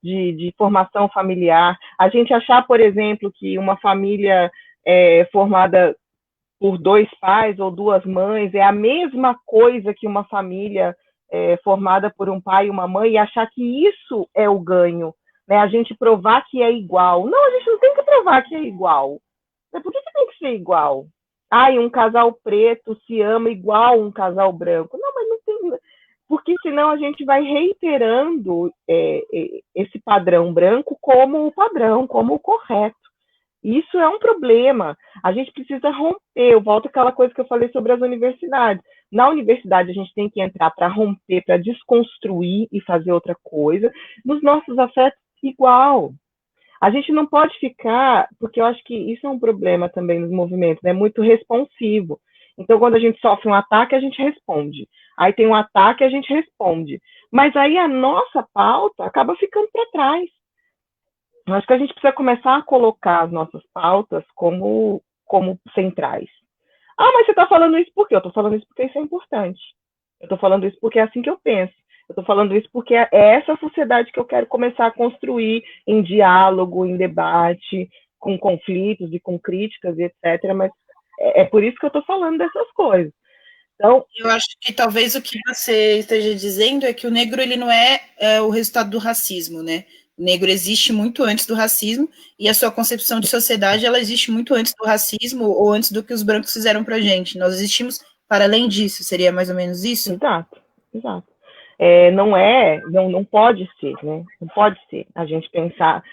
Speaker 2: de formação familiar, a gente achar, por exemplo, que uma família formada por 2 pais ou 2 mães é a mesma coisa que uma família formada por um pai e uma mãe, e achar que isso é o ganho, né? A gente provar que é igual. Não, a gente não tem que provar que é igual. Por que tem que ser igual? E um casal preto se ama igual um casal branco. Não, mas não tem. Porque senão a gente vai reiterando esse padrão branco como o padrão, como o correto. Isso é um problema. A gente precisa romper. Eu volto àquela coisa que eu falei sobre as universidades. Na universidade, a gente tem que entrar para romper, para desconstruir e fazer outra coisa. Nos nossos afetos, igual. A gente não pode ficar, porque eu acho que isso é um problema também nos movimentos, né? Muito responsivo. Então, quando a gente sofre um ataque, a gente responde. Aí tem um ataque, a gente responde. Mas aí a nossa pauta acaba ficando para trás. Eu acho que a gente precisa começar a colocar as nossas pautas como centrais. Mas você está falando isso por quê? Eu estou falando isso porque isso é importante. Eu estou falando isso porque é assim que eu penso. Eu estou falando isso porque é essa sociedade que eu quero começar a construir em diálogo, em debate, com conflitos e com críticas e etc. Mas é por isso que eu estou falando dessas coisas. Então,
Speaker 1: eu acho que talvez o que você esteja dizendo é que o negro ele não é o resultado do racismo, né? O negro existe muito antes do racismo e a sua concepção de sociedade ela existe muito antes do racismo ou antes do que os brancos fizeram pra gente. Nós existimos para além disso, seria mais ou menos isso?
Speaker 2: Exato. Não pode ser, né? Não pode ser. A gente pensar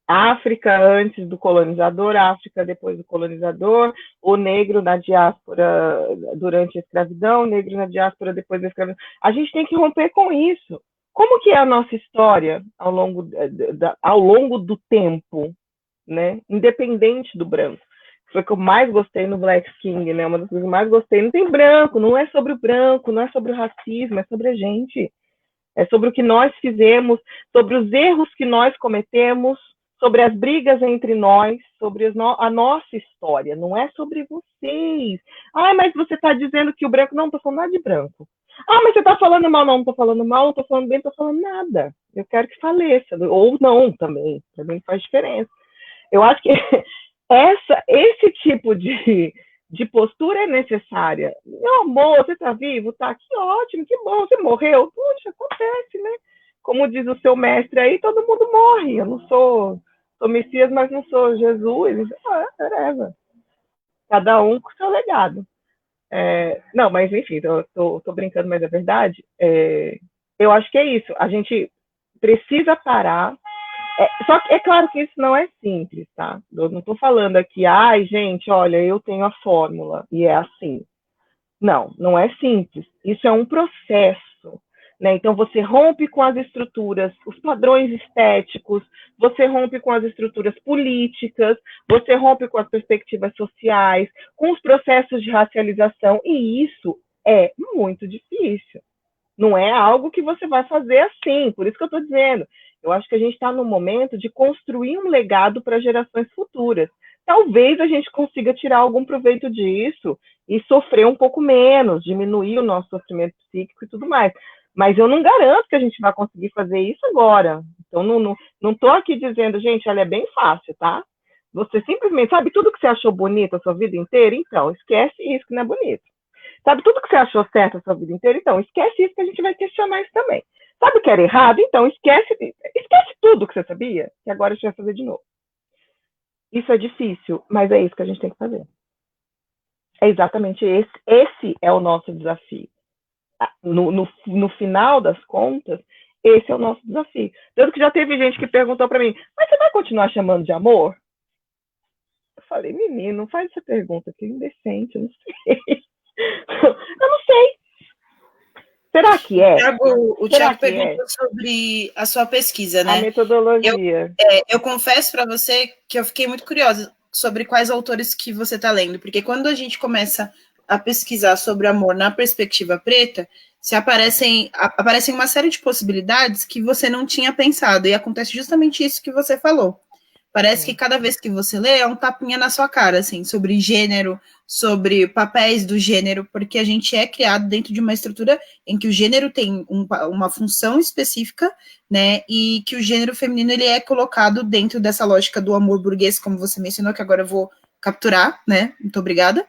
Speaker 2: África antes do colonizador, África depois do colonizador, o negro na diáspora durante a escravidão, o negro na diáspora depois da escravidão. A gente tem que romper com isso. Como que é a nossa história ao longo do tempo, né? Independente do branco? Foi o que eu mais gostei no Black King, né? Uma das coisas que eu mais gostei. Não tem branco, não é sobre o branco, não é sobre o racismo, é sobre a gente. É sobre o que nós fizemos, sobre os erros que nós cometemos, sobre as brigas entre nós, sobre a nossa história. Não é sobre vocês. Mas você está dizendo que o branco... Não, estou falando nada de branco. Mas você está falando mal. Não estou falando mal, não estou falando bem, não estou falando nada. Eu quero que faleça. Ou não também. Também não faz diferença. Eu acho que esse tipo de postura é necessária. Meu amor, você está vivo? Tá, que ótimo, que bom. Você morreu? Puxa, acontece, né? Como diz o seu mestre aí, todo mundo morre. Eu não sou Messias, mas não sou Jesus. Whatever. Cada um com o seu legado. Não, mas enfim, tô brincando, mas é verdade. Eu acho que é isso. A gente precisa parar. Só que é claro que isso não é simples, tá? Eu não estou falando aqui, gente, olha, eu tenho a fórmula e é assim. Não é simples. Isso é um processo, né? Então você rompe com as estruturas, os padrões estéticos, você rompe com as estruturas políticas, você rompe com as perspectivas sociais, com os processos de racialização, e isso é muito difícil. Não é algo que você vai fazer assim, por isso que eu estou dizendo. Eu acho que a gente está no momento de construir um legado para gerações futuras. Talvez a gente consiga tirar algum proveito disso e sofrer um pouco menos, diminuir o nosso sofrimento psíquico e tudo mais. Mas eu não garanto que a gente vai conseguir fazer isso agora. Então, não estou aqui dizendo, gente, olha, é bem fácil, tá? Você simplesmente sabe tudo que você achou bonito a sua vida inteira? Então, esquece isso que não é bonito. Sabe tudo que você achou certo a sua vida inteira? Então, esquece isso que a gente vai questionar isso também. Sabe o que era errado? Então, esquece tudo que você sabia, que agora a gente vai fazer de novo. Isso é difícil, mas é isso que a gente tem que fazer. É exatamente esse. Esse é o nosso desafio. No final das contas, esse é o nosso desafio. Tanto que já teve gente que perguntou para mim, mas você vai continuar chamando de amor? Eu falei, menino, não faz essa pergunta, que indecente, eu não sei. Eu não sei. Será que é?
Speaker 1: O
Speaker 2: Será
Speaker 1: Thiago
Speaker 2: que é?
Speaker 1: perguntou sobre a sua pesquisa,
Speaker 2: A
Speaker 1: né?
Speaker 2: metodologia.
Speaker 1: Eu confesso para você que eu fiquei muito curiosa sobre quais autores que você está lendo, porque quando a gente começa a pesquisar sobre amor na perspectiva preta, aparecem uma série de possibilidades que você não tinha pensado, e acontece justamente isso que você falou. Parece que cada vez que você lê é um tapinha na sua cara, assim, sobre gênero, sobre papéis do gênero, porque a gente é criado dentro de uma estrutura em que o gênero tem uma função específica, né, e que o gênero feminino ele é colocado dentro dessa lógica do amor burguês, como você mencionou, que agora eu vou capturar, né, muito obrigada,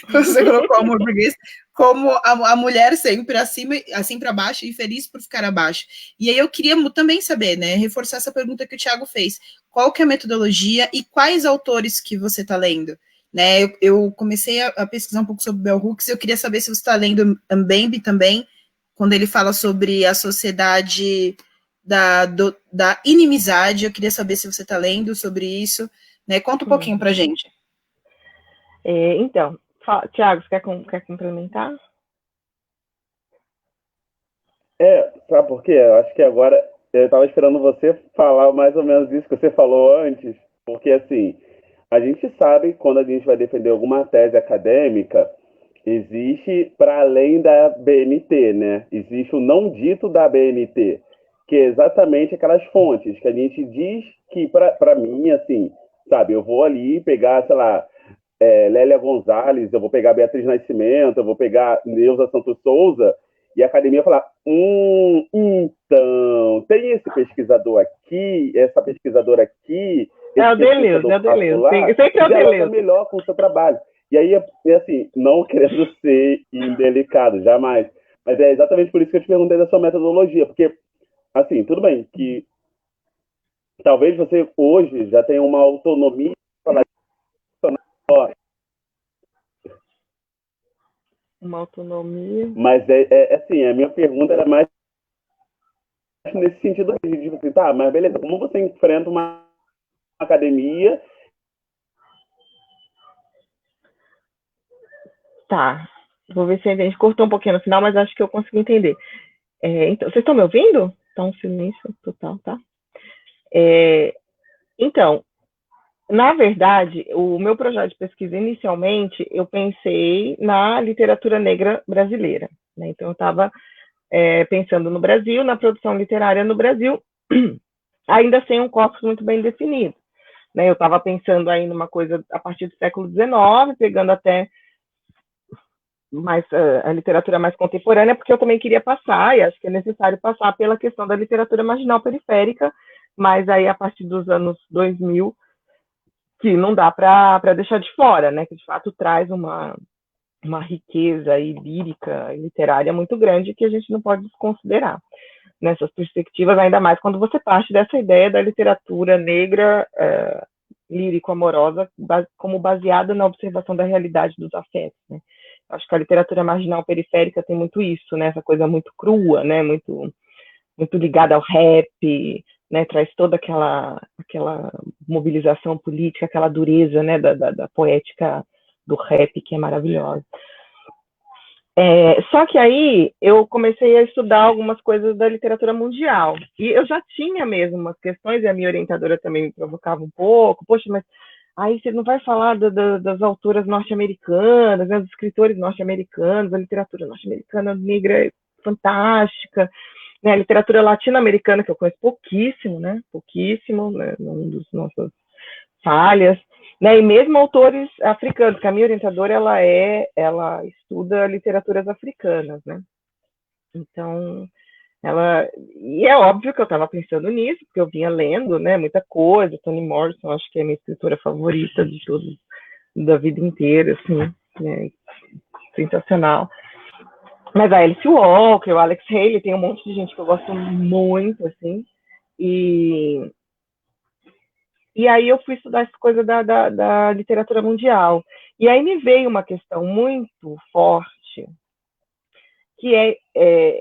Speaker 1: você colocou o amor burguês, como a mulher sempre acima, assim para baixo e feliz por ficar abaixo. E aí eu queria também saber, né, reforçar essa pergunta que o Thiago fez, qual que é a metodologia e quais autores que você está lendo? Né, eu comecei a pesquisar um pouco sobre Bell Hooks, eu queria saber se você está lendo Mbembe também, quando ele fala sobre a sociedade da inimizade, eu queria saber se você está lendo sobre isso, né? Conta um pouquinho para a gente.
Speaker 2: Então, Thiago, você quer complementar?
Speaker 3: Sabe por quê? Eu acho que agora eu estava esperando você falar mais ou menos isso que você falou antes, porque assim, a gente sabe quando a gente vai defender alguma tese acadêmica, existe para além da BNT, né? Existe o não dito da BNT, que é exatamente aquelas fontes que a gente diz que, para mim, assim, sabe, eu vou ali pegar, sei lá, Lélia Gonzalez, eu vou pegar Beatriz Nascimento, eu vou pegar Neuza Santos Souza, e a academia falar, então, tem esse pesquisador aqui, essa pesquisadora aqui, esse
Speaker 2: É o Deleuze, sempre é o Deleuze.
Speaker 3: melhor com o seu trabalho. E aí, assim, não querendo ser indelicado, jamais, mas é exatamente por isso que eu te perguntei da sua metodologia, porque, assim, tudo bem que talvez você hoje já tenha uma autonomia para falar,
Speaker 2: uma autonomia.
Speaker 3: mas assim, a minha pergunta era mais nesse sentido de tipo assim, tá, mas beleza, como você enfrenta uma academia?
Speaker 2: Tá, vou ver se a gente cortou um pouquinho no final, mas acho que eu consegui entender. Então, vocês estão me ouvindo? Tá um silêncio total, tá? Então, na verdade, o meu projeto de pesquisa, inicialmente, eu pensei na literatura negra brasileira, né? Então, eu estava pensando no Brasil, na produção literária no Brasil, ainda sem um corpus muito bem definido, né? Eu estava pensando aí numa coisa a partir do século XIX, pegando até mais a literatura mais contemporânea, porque eu também queria passar, e acho que é necessário passar pela questão da literatura marginal periférica, mas aí a partir dos anos 2000, que não dá para deixar de fora, né? Que de fato traz uma riqueza aí, lírica e literária muito grande que a gente não pode desconsiderar nessas perspectivas, ainda mais quando você parte dessa ideia da literatura negra lírico-amorosa como baseada na observação da realidade dos afetos, né? Acho que a literatura marginal periférica tem muito isso, né? Essa coisa muito crua, né? Muito ligada ao rap, né? Traz toda aquela mobilização política, aquela dureza, né? Da poética do rap, que é maravilhosa. Só que aí eu comecei a estudar algumas coisas da literatura mundial. E eu já tinha mesmo umas questões, e a minha orientadora também me provocava um pouco. Poxa, mas aí você não vai falar das autoras norte-americanas, né, dos escritores norte-americanos, a literatura norte-americana negra é fantástica, né, a literatura latino-americana, que eu conheço pouquíssimo, né, um dos nossas falhas, né, e mesmo autores africanos, que a minha orientadora, ela estuda literaturas africanas, né, então, e é óbvio que eu estava pensando nisso, porque eu vinha lendo, né, muita coisa, Toni Morrison, acho que é a minha escritora favorita de todos, da vida inteira, assim, né, sensacional. Mas a Alice Walker, o Alex Haley, tem um monte de gente que eu gosto muito, assim, e aí eu fui estudar essa coisa da literatura mundial. E aí me veio uma questão muito forte, que é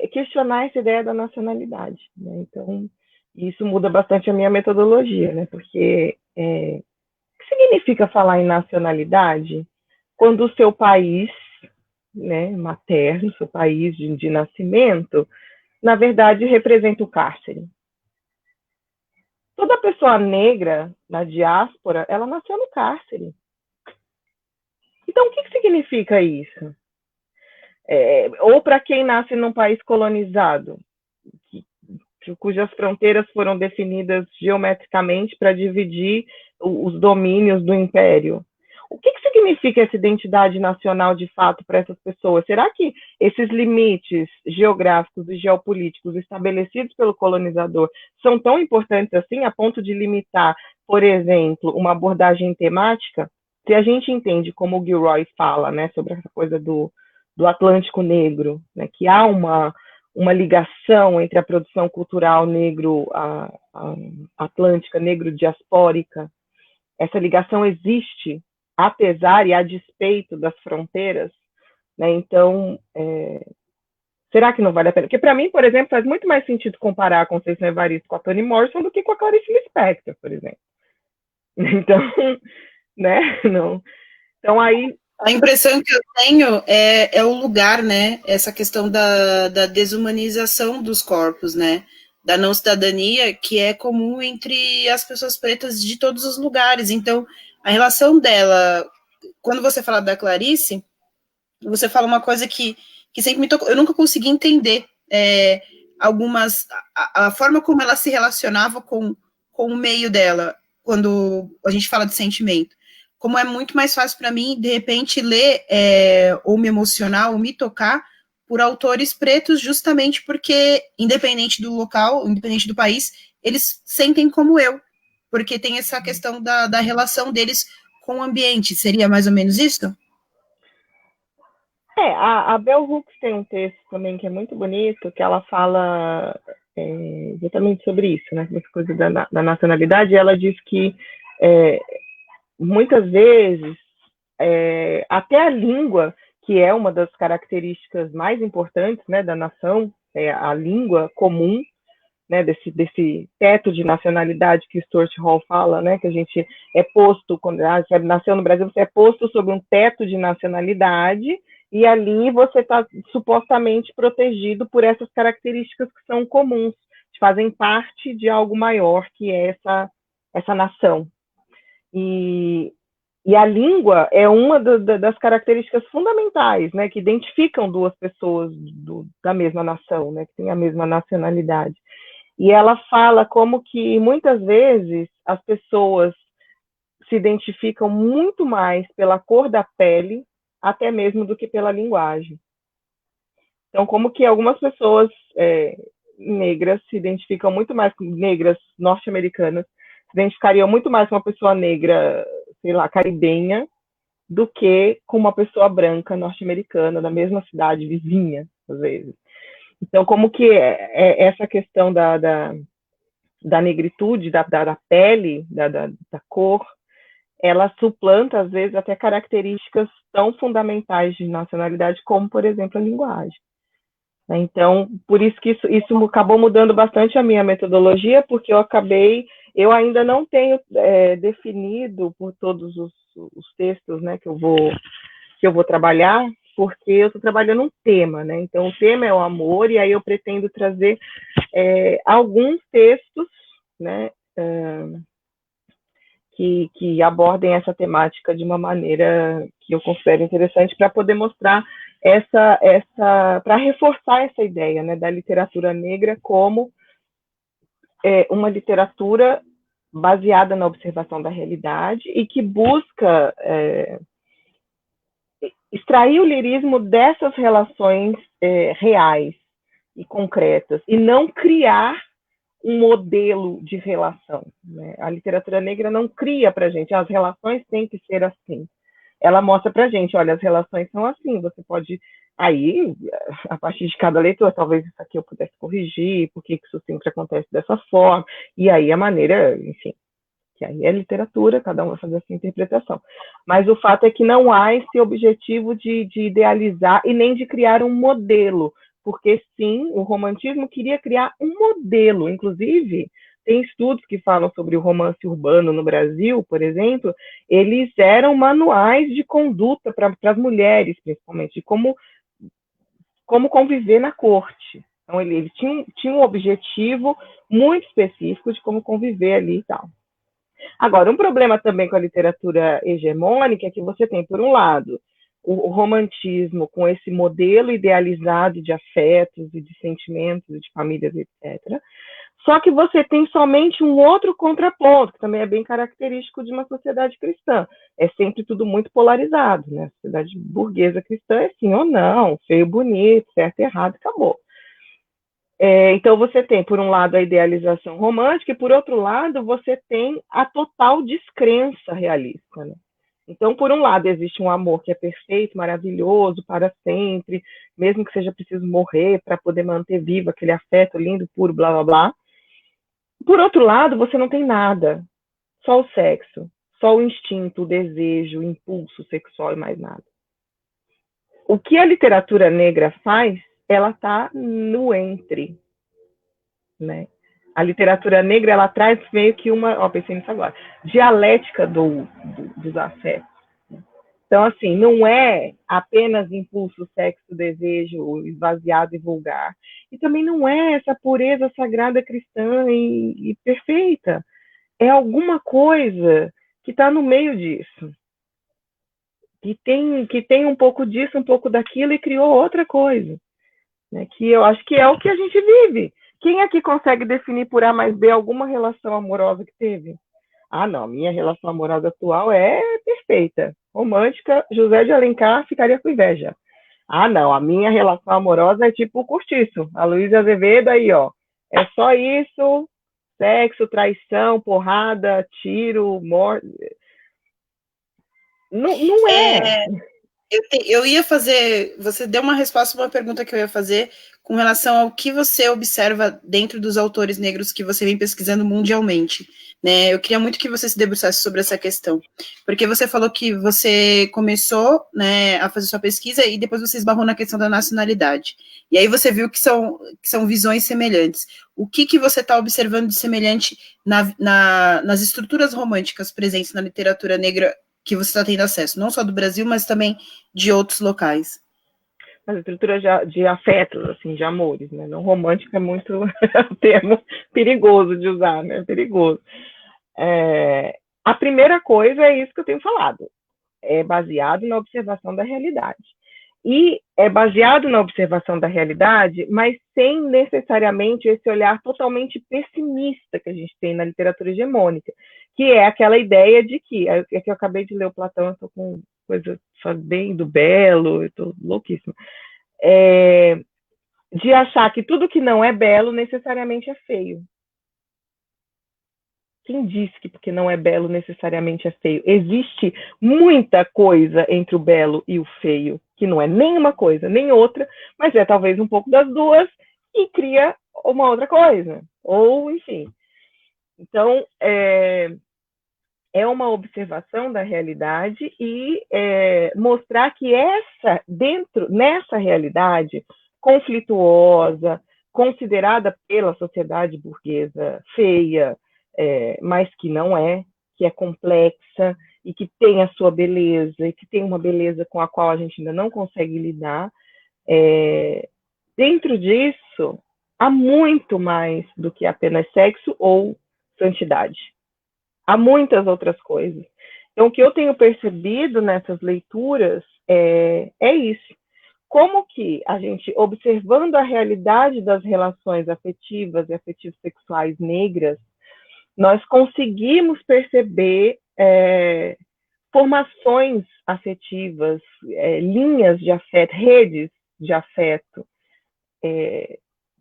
Speaker 2: questionar essa ideia da nacionalidade, né? Então, isso muda bastante a minha metodologia, né? Porque que significa falar em nacionalidade quando o seu país, né, materno, seu país de nascimento, na verdade, representa o cárcere? Toda pessoa negra na diáspora, ela nasceu no cárcere. Então, o que significa isso? Ou para quem nasce num país colonizado, cujas fronteiras foram definidas geometricamente para dividir os domínios do império. O que significa essa identidade nacional de fato para essas pessoas? Será que esses limites geográficos e geopolíticos estabelecidos pelo colonizador são tão importantes assim, a ponto de limitar, por exemplo, uma abordagem temática? Se a gente entende, como o Gilroy fala, né, sobre essa coisa do Atlântico Negro, né, que há uma ligação entre a produção cultural negro-atlântica, negro-diaspórica. Essa ligação existe, apesar e a despeito das fronteiras, né? Então, será que não vale a pena? Porque, para mim, por exemplo, faz muito mais sentido comparar a Conceição Evaristo com a Toni Morrison do que com a Clarice Lispector, por exemplo. Então, né? Não. Então, aí...
Speaker 1: A impressão que eu tenho é o lugar, né? Essa questão da desumanização dos corpos, né? Da não cidadania, que é comum entre as pessoas pretas de todos os lugares. Então, a relação dela, quando você fala da Clarice, você fala uma coisa que sempre me tocou. Eu nunca consegui entender a forma como ela se relacionava com o meio dela, quando a gente fala de sentimento. Como é muito mais fácil para mim, de repente, ler ou me emocionar, ou me tocar por autores pretos, justamente porque, independente do local, independente do país, eles sentem como eu, porque tem essa questão da relação deles com o ambiente. Seria mais ou menos isso?
Speaker 2: A Bell Hooks tem um texto também que é muito bonito, que ela fala exatamente sobre isso, né? Essa coisa da nacionalidade. Ela diz que muitas vezes até a língua, que é uma das características mais importantes, né, da nação, a língua comum, né, desse teto de nacionalidade que Stuart Hall fala, né, que a gente é posto, quando você nasceu no Brasil, você é posto sobre um teto de nacionalidade, e ali você está supostamente protegido por essas características que são comuns, que fazem parte de algo maior, que é essa nação. E a língua é uma das características fundamentais, né, que identificam duas pessoas da mesma nação, né, que têm a mesma nacionalidade. E ela fala como que, muitas vezes, as pessoas se identificam muito mais pela cor da pele, até mesmo do que pela linguagem. Então, como que algumas pessoas negras se identificam muito mais com negras norte-americanas, se identificariam muito mais com uma pessoa negra, sei lá, caribenha, do que com uma pessoa branca norte-americana, da mesma cidade vizinha, às vezes. Então, como que essa questão da negritude, da pele, da cor, ela suplanta, às vezes, até características tão fundamentais de nacionalidade, como, por exemplo, a linguagem. Então, por isso que isso acabou mudando bastante a minha metodologia, porque eu ainda não tenho definido por todos os textos, né, que eu vou trabalhar, porque eu estou trabalhando um tema, né? Então, o tema é o amor, e aí eu pretendo trazer alguns textos, né, que abordem essa temática de uma maneira que eu considero interessante, para poder mostrar para reforçar essa ideia, né, da literatura negra como uma literatura baseada na observação da realidade e que busca extrair o lirismo dessas relações reais e concretas, e não criar um modelo de relação, né? A literatura negra não cria para a gente, as relações têm que ser assim. Ela mostra para a gente, olha, as relações são assim, você pode, aí, a partir de cada leitura, talvez isso aqui eu pudesse corrigir, por que isso sempre acontece dessa forma, e aí a maneira, enfim, que aí é literatura, cada um vai fazer a sua interpretação. Mas o fato é que não há esse objetivo de idealizar e nem de criar um modelo, porque sim, o romantismo queria criar um modelo, inclusive tem estudos que falam sobre o romance urbano no Brasil, por exemplo, eles eram manuais de conduta para as mulheres, principalmente, de como conviver na corte. Então, ele tinha um objetivo muito específico de como conviver ali e tal. Agora, um problema também com a literatura hegemônica é que você tem, por um lado, o romantismo com esse modelo idealizado de afetos e de sentimentos, de famílias, etc. Só que você tem somente um outro contraponto, que também é bem característico de uma sociedade cristã. É sempre tudo muito polarizado, né? A sociedade burguesa cristã é sim ou não, feio, bonito, certo, errado, acabou. Então, você tem, por um lado, a idealização romântica, e, por outro lado, você tem a total descrença realista. Né? Então, por um lado, existe um amor que é perfeito, maravilhoso, para sempre, mesmo que seja preciso morrer para poder manter vivo aquele afeto lindo, puro, blá, blá, blá. Por outro lado, você não tem nada, só o sexo, só o instinto, o desejo, o impulso sexual e mais nada. O que a literatura negra faz, ela está no entre, né? A literatura negra, ela traz meio que uma, pensei nisso agora, dialética dos afetos. Então, assim, não é apenas impulso, sexo, desejo, esvaziado e vulgar. E também não é essa pureza sagrada cristã e perfeita. É alguma coisa que está no meio disso. Que tem um pouco disso, um pouco daquilo e criou outra coisa. Né? Que eu acho que é o que a gente vive. Quem aqui consegue definir por A mais B alguma relação amorosa que teve? Ah, não, minha relação amorosa atual é perfeita. Romântica, José de Alencar ficaria com inveja. Ah, não, a minha relação amorosa é tipo o Cortiço, a Luísa Azevedo aí, ó. É só isso, sexo, traição, porrada, tiro, morte. Não é.
Speaker 1: Eu ia fazer. Você deu uma resposta a uma pergunta que eu ia fazer com relação ao que você observa dentro dos autores negros que você vem pesquisando mundialmente. Né? Eu queria muito que você se debruçasse sobre essa questão, porque você falou que você começou, né, a fazer sua pesquisa e depois você esbarrou na questão da nacionalidade. E aí você viu que são visões semelhantes. O que você está observando de semelhante nas estruturas românticas presentes na literatura negra que você está tendo acesso, não só do Brasil, mas também de outros locais?
Speaker 2: A estrutura de afetos, assim, de amores, né? Não romântico é muito um termo perigoso de usar, né? Perigoso. A primeira coisa é isso que eu tenho falado. É baseado na observação da realidade. E é baseado na observação da realidade, mas sem necessariamente esse olhar totalmente pessimista que a gente tem na literatura hegemônica, que é aquela ideia de que, é que eu acabei de ler o Platão, eu estou com coisa bem do belo, eu estou louquíssima, de achar que tudo que não é belo necessariamente é feio. Quem disse que porque não é belo necessariamente é feio? Existe muita coisa entre o belo e o feio, que não é nem uma coisa nem outra, mas é talvez um pouco das duas e cria uma outra coisa. Ou, enfim. Então, é uma observação da realidade e mostrar que nessa realidade conflituosa, considerada pela sociedade burguesa feia, mas que não é, que é complexa e que tem a sua beleza, e que tem uma beleza com a qual a gente ainda não consegue lidar, dentro disso, há muito mais do que apenas sexo ou santidade. Há muitas outras coisas. Então, o que eu tenho percebido nessas leituras é isso. Como que a gente, observando a realidade das relações afetivas e afetivo-sexuais negras, nós conseguimos perceber formações afetivas, linhas de afeto, redes de afeto,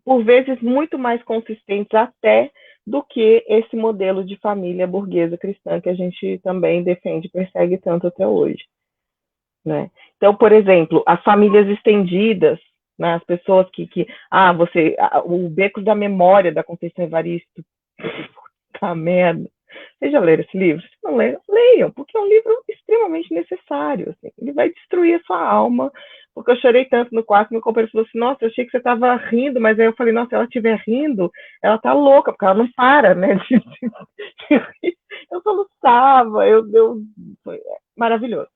Speaker 2: por vezes muito mais consistentes até do que esse modelo de família burguesa cristã que a gente também defende e persegue tanto até hoje. Né? Então, por exemplo, as famílias estendidas, né, as pessoas o Becos da Memória, da Conceição Evaristo, puta merda. Vocês já leram esse livro? Se não leram, leiam, porque é um livro extremamente necessário. Assim. Ele vai destruir a sua alma porque eu chorei tanto no quarto. Meu companheiro falou assim, nossa, eu achei que você estava rindo, mas aí eu falei, nossa, se ela estiver rindo, ela tá louca, porque ela não para, né, de rir. Eu soluçava, foi maravilhoso.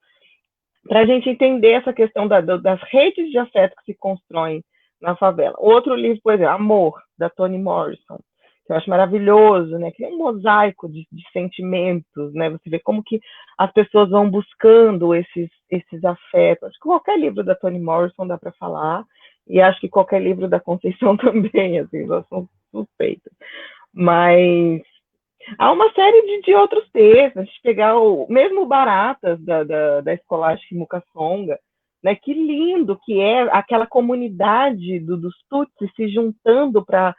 Speaker 2: Para a gente entender essa questão das redes de afeto que se constroem na favela. Outro livro, por exemplo, Amor, da Toni Morrison, que eu acho maravilhoso, né? Que é um mosaico de sentimentos, né? Você vê como que as pessoas vão buscando esses afetos. Acho que qualquer livro da Toni Morrison dá para falar, e acho que qualquer livro da Conceição também, assim, elas são suspeitas. Mas há uma série de outros textos, a gente pegar mesmo Baratas, da Escolástica Mukasonga, né? Que lindo que é aquela comunidade dos Tutsis se juntando para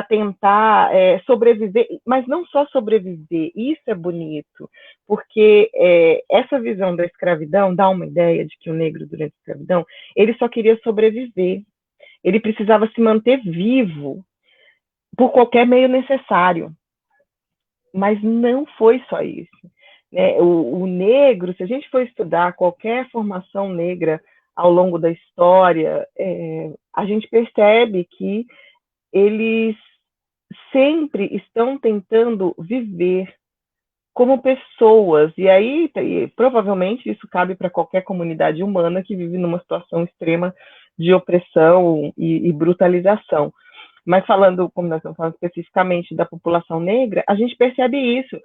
Speaker 2: tentar sobreviver, mas não só sobreviver, isso é bonito, porque essa visão da escravidão dá uma ideia de que o negro, durante a escravidão, ele só queria sobreviver, ele precisava se manter vivo por qualquer meio necessário. Mas não foi só isso. Né? O negro, se a gente for estudar qualquer formação negra ao longo da história, a gente percebe que eles sempre estão tentando viver como pessoas, e aí provavelmente isso cabe para qualquer comunidade humana que vive numa situação extrema de opressão e brutalização. Mas falando, como nós estamos falando especificamente da população negra, a gente percebe isso.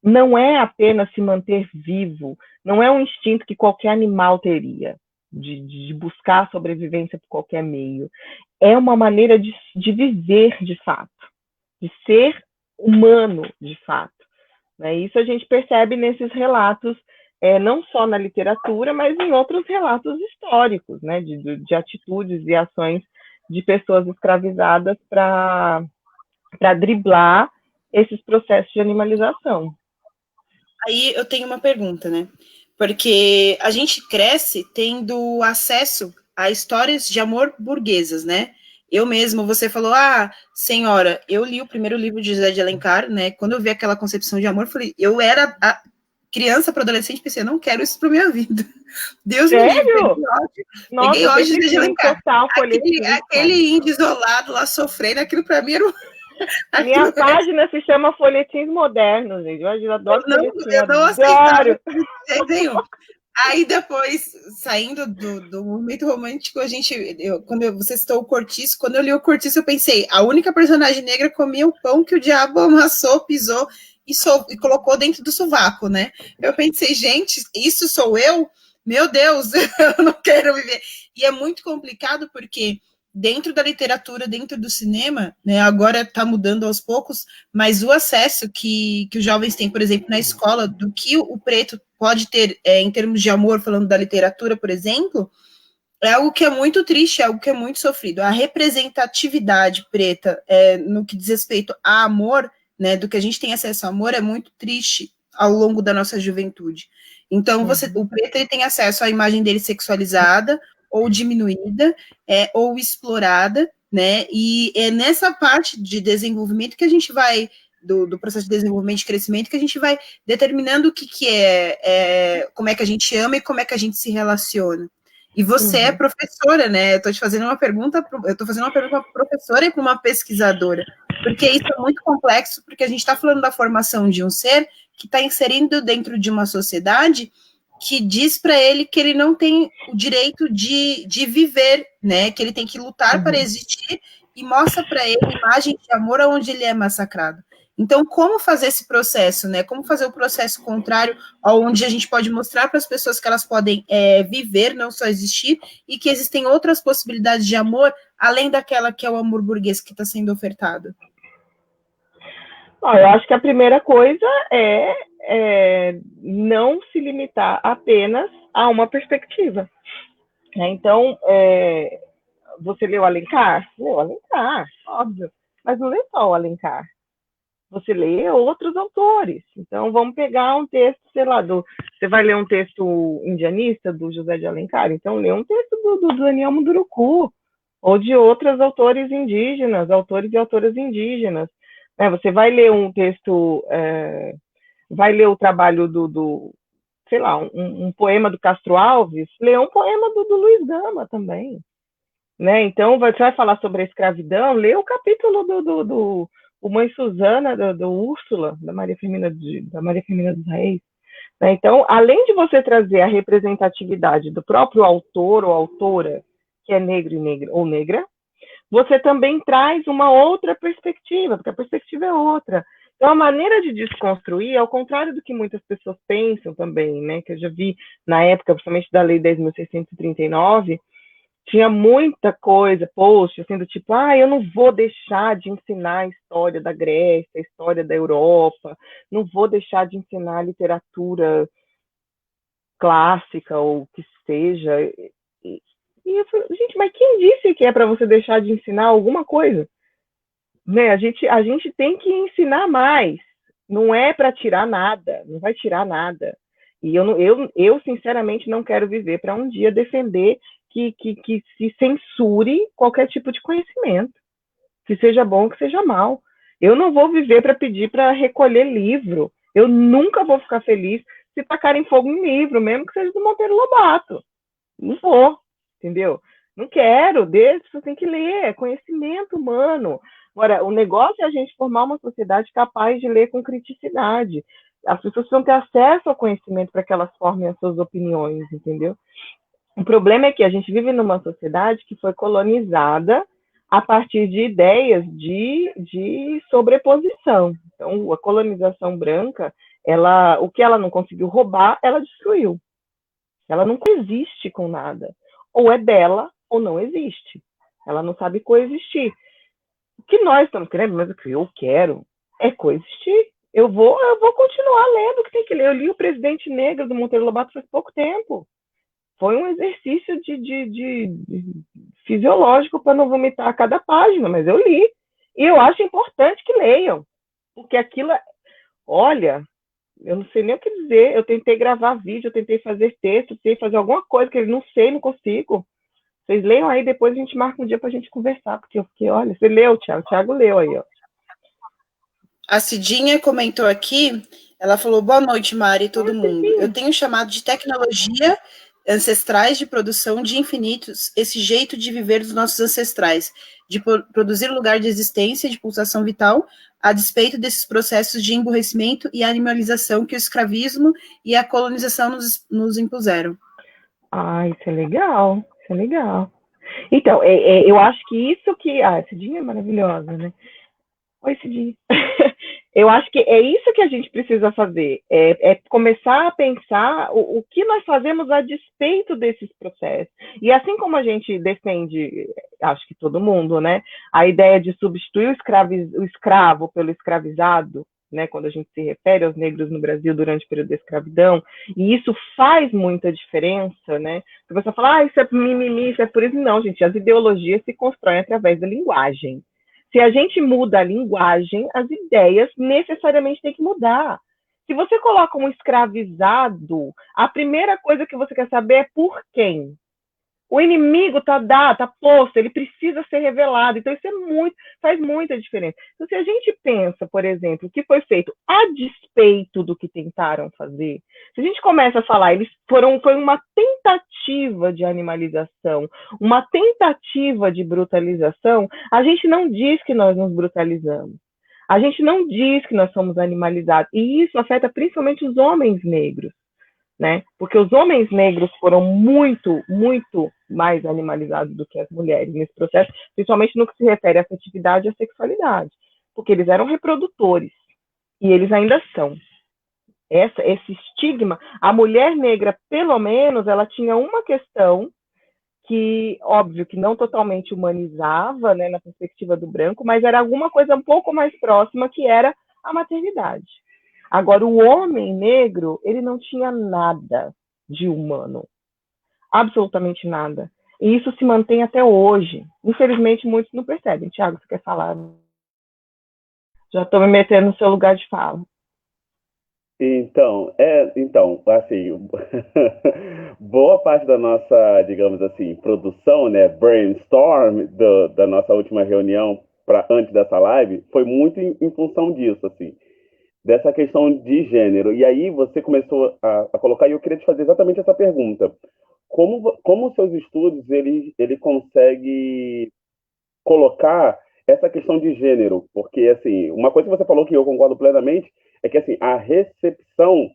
Speaker 2: Não é apenas se manter vivo, não é um instinto que qualquer animal teria, de buscar sobrevivência por qualquer meio. É uma maneira de viver de fato, de ser humano de fato. Né? Isso a gente percebe nesses relatos, não só na literatura, mas em outros relatos históricos, né? de atitudes e ações de pessoas escravizadas para driblar esses processos de animalização.
Speaker 1: Aí eu tenho uma pergunta, né? Porque a gente cresce tendo acesso a histórias de amor burguesas, né? Eu mesmo, você falou, senhora, eu li o primeiro livro de José de Alencar, né? Quando eu vi aquela concepção de amor, eu falei, eu era criança para adolescente, pensei, eu não quero isso para minha vida. Deus me livre. Peguei ódio de José de Alencar. Aquele índio isolado lá sofrendo, aquilo para mim era
Speaker 2: minha página se chama Folhetins Modernos, gente. Eu adoro folhetins.
Speaker 1: Eu não aceitava de jeito nenhum. Aí depois, saindo do momento romântico, quando você citou o Cortiço, quando eu li o Cortiço, eu pensei, a única personagem negra comia o pão que o diabo amassou, pisou e colocou dentro do sovaco, né? Eu pensei, gente, isso sou eu? Meu Deus, eu não quero viver. E é muito complicado porque dentro da literatura, dentro do cinema, né, agora está mudando aos poucos, mas o acesso que os jovens têm, por exemplo, na escola, do que o preto pode ter em termos de amor, falando da literatura, por exemplo, é algo que é muito triste, é algo que é muito sofrido. A representatividade preta no que diz respeito a amor, né, do que a gente tem acesso ao amor, é muito triste ao longo da nossa juventude. Então, o preto ele tem acesso à imagem dele sexualizada, ou diminuída, ou explorada, né? E é nessa parte de desenvolvimento que a gente vai, do processo de desenvolvimento e crescimento, que a gente vai determinando o que como é que a gente ama e como é que a gente se relaciona. E você é professora, né? Eu estou fazendo uma pergunta para uma professora e para uma pesquisadora, porque isso é muito complexo, porque a gente está falando da formação de um ser que está inserindo dentro de uma sociedade que diz para ele que ele não tem o direito de viver, né? Que ele tem que lutar para existir, e mostra para ele imagem de amor onde ele é massacrado. Então, como fazer esse processo, né? Como fazer o processo contrário, onde a gente pode mostrar para as pessoas que elas podem viver, não só existir, e que existem outras possibilidades de amor, além daquela que é o amor burguês que está sendo ofertado?
Speaker 2: Eu acho que a primeira coisa é não se limitar apenas a uma perspectiva. Então, você leu Alencar? Leu Alencar, óbvio. Mas não lê só o Alencar. Você lê outros autores. Então, vamos pegar um texto, sei lá, você vai ler um texto indianista do José de Alencar, então lê um texto do Daniel Munduruku, ou de outros autores indígenas, autores e autoras indígenas. Você vai ler um texto, vai ler o trabalho do sei lá, um poema do Castro Alves, lê um poema do Luiz Gama também, né? Então, você vai falar sobre a escravidão, lê o capítulo do o Mãe Susana, do Úrsula, da Maria Firmina dos Reis. Né? Então, além de você trazer a representatividade do próprio autor ou autora, que é negro e negra, ou negra, você também traz uma outra perspectiva, porque a perspectiva é outra. Então, a maneira de desconstruir, ao contrário do que muitas pessoas pensam também, né, que eu já vi na época, principalmente da Lei 10.639, tinha muita coisa, post, assim, do tipo, eu não vou deixar de ensinar a história da Grécia, a história da Europa, não vou deixar de ensinar literatura clássica ou o que seja. E eu falei, gente, mas quem disse que é para você deixar de ensinar alguma coisa? Né? A gente tem que ensinar mais. Não é para tirar nada, não vai tirar nada. E eu sinceramente não quero viver para um dia defender que se censure qualquer tipo de conhecimento, que seja bom, que seja mal. Eu não vou viver para pedir para recolher livro. Eu nunca vou ficar feliz se tacarem fogo em livro, mesmo que seja do Monteiro Lobato. Não vou, entendeu? Não quero, você tem que ler, é conhecimento humano. Agora, o negócio é a gente formar uma sociedade capaz de ler com criticidade. As pessoas precisam ter acesso ao conhecimento para que elas formem as suas opiniões, entendeu? O problema é que a gente vive numa sociedade que foi colonizada a partir de ideias de sobreposição. Então, a colonização branca, o que ela não conseguiu roubar, ela destruiu. Ela não coexiste com nada. Ou é dela, ou não existe. Ela não sabe coexistir. O que nós estamos querendo, mas o que eu quero, é coexistir. Eu vou continuar lendo o que tem que ler. Eu li O Presidente Negro, do Monteiro Lobato, faz pouco tempo. Foi um exercício de fisiológico para não vomitar a cada página, mas eu li. E eu acho importante que leiam. Porque aquilo, olha, eu não sei nem o que dizer. Eu tentei gravar vídeo, eu tentei fazer texto, tentei fazer alguma coisa que eu não sei, não consigo. Vocês leiam aí, depois a gente marca um dia pra gente conversar, porque eu fiquei, olha, você leu, Thiago? O Thiago leu aí, ó.
Speaker 1: A Cidinha comentou aqui, ela falou, boa noite, Mari e todo mundo. Eu tenho chamado de tecnologia ancestrais de produção de infinitos, esse jeito de viver dos nossos ancestrais, de produzir lugar de existência, de pulsação vital, a despeito desses processos de emburrecimento e animalização que o escravismo e a colonização nos impuseram.
Speaker 2: Isso é legal, isso é legal. Então, eu acho que isso que... Cidinha é maravilhosa, né? Oi, Cidinha. Eu acho que é isso que a gente precisa fazer, é começar a pensar o que nós fazemos a despeito desses processos. E assim como a gente defende, acho que todo mundo, né, a ideia de substituir o escravo pelo escravizado, né, quando a gente se refere aos negros no Brasil durante o período da escravidão, e isso faz muita diferença, né? Você vai falar, isso é mimimi, isso é por isso. Não, gente, as ideologias se constroem através da linguagem. Se a gente muda a linguagem, as ideias necessariamente têm que mudar. Se você coloca um escravizado, a primeira coisa que você quer saber é por quem. O inimigo tá posto, ele precisa ser revelado. Então, isso faz muita diferença. Então, se a gente pensa, por exemplo, o que foi feito a despeito do que tentaram fazer, se a gente começa a falar, foi uma tentativa de animalização, uma tentativa de brutalização, a gente não diz que nós nos brutalizamos. A gente não diz que nós somos animalizados. E isso afeta principalmente os homens negros. Né? Porque os homens negros foram muito, muito mais animalizados do que as mulheres nesse processo, principalmente no que se refere à afetividade e à sexualidade, porque eles eram reprodutores, e eles ainda são. Esse estigma, a mulher negra, pelo menos, ela tinha uma questão que, óbvio, que não totalmente humanizava, né, na perspectiva do branco, mas era alguma coisa um pouco mais próxima, que era a maternidade. Agora, o homem negro, ele não tinha nada de humano. Absolutamente nada. E isso se mantém até hoje. Infelizmente, muitos não percebem. Tiago, você quer falar? Já estou me metendo no seu lugar de fala.
Speaker 3: Então, assim, boa parte da nossa, digamos assim, produção, né, brainstorm da nossa última reunião antes dessa live, foi muito em função disso, assim. dessa questão de gênero. E aí você começou a colocar, e eu queria te fazer exatamente essa pergunta. Como os seus estudos, ele consegue colocar essa questão de gênero? Porque, assim, uma coisa que você falou que eu concordo plenamente é que, assim, a recepção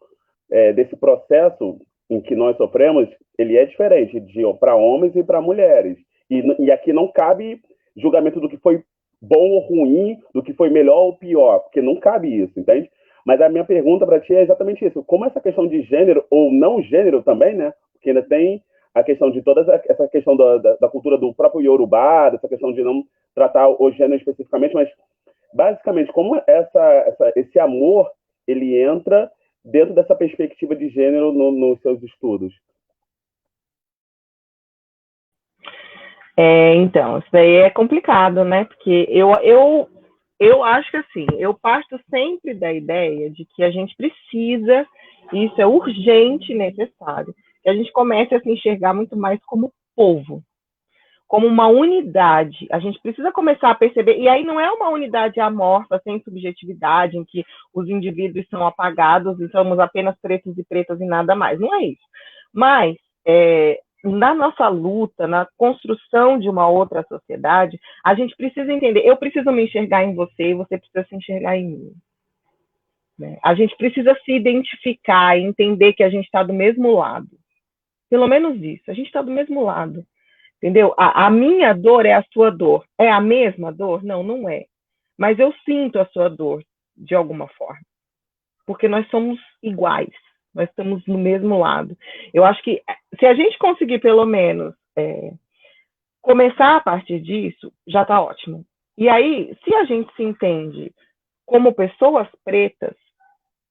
Speaker 3: desse processo em que nós sofremos, ele é diferente para homens e para mulheres. E aqui não cabe julgamento do que foi bom ou ruim, do que foi melhor ou pior, porque não cabe isso, entende? Mas a minha pergunta para ti é exatamente isso. Como essa questão de gênero, ou não gênero também, né? Porque ainda tem a questão de toda essa questão da cultura do próprio Yorubá, dessa questão de não tratar o gênero especificamente, mas basicamente como esse amor ele entra dentro dessa perspectiva de gênero nos seus estudos.
Speaker 2: Então, isso daí é complicado, né? Porque eu acho que assim, eu parto sempre da ideia de que a gente precisa, e isso é urgente e necessário, que a gente comece a se enxergar muito mais como povo, como uma unidade. A gente precisa começar a perceber, e aí não é uma unidade amorfa, sem subjetividade, em que os indivíduos são apagados e somos apenas pretos e pretas e nada mais. Não é isso. Mas, na nossa luta, na construção de uma outra sociedade, a gente precisa entender, eu preciso me enxergar em você e você precisa se enxergar em mim. Né? A gente precisa se identificar e entender que a gente está do mesmo lado. Pelo menos isso, a gente está do mesmo lado. Entendeu? A minha dor é a sua dor. É a mesma dor? Não, não é. Mas eu sinto a sua dor de alguma forma. Porque nós somos iguais. Nós estamos no mesmo lado. Eu acho que se a gente conseguir, pelo menos, começar a partir disso, já está ótimo. E aí, se a gente se entende como pessoas pretas,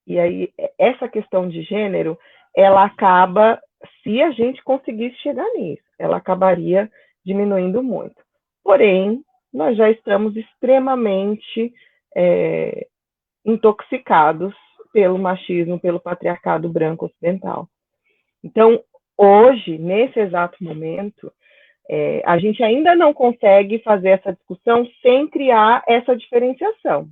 Speaker 2: e aí essa questão de gênero, ela acaba, se a gente conseguisse chegar nisso, ela acabaria diminuindo muito. Porém, nós já estamos extremamente intoxicados pelo machismo, pelo patriarcado branco ocidental. Então, hoje, nesse exato momento, a gente ainda não consegue fazer essa discussão sem criar essa diferenciação,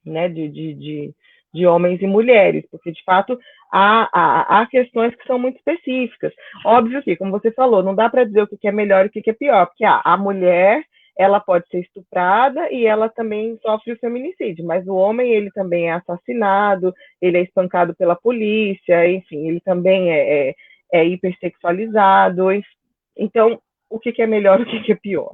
Speaker 2: né, de homens e mulheres, porque, de fato, há questões que são muito específicas. Óbvio que, como você falou, não dá para dizer o que é melhor e o que é pior, porque a mulher, ela pode ser estuprada e ela também sofre o feminicídio, mas o homem, ele também é assassinado, ele é espancado pela polícia, enfim, ele também é hipersexualizado. Então, o que é melhor e o que é pior?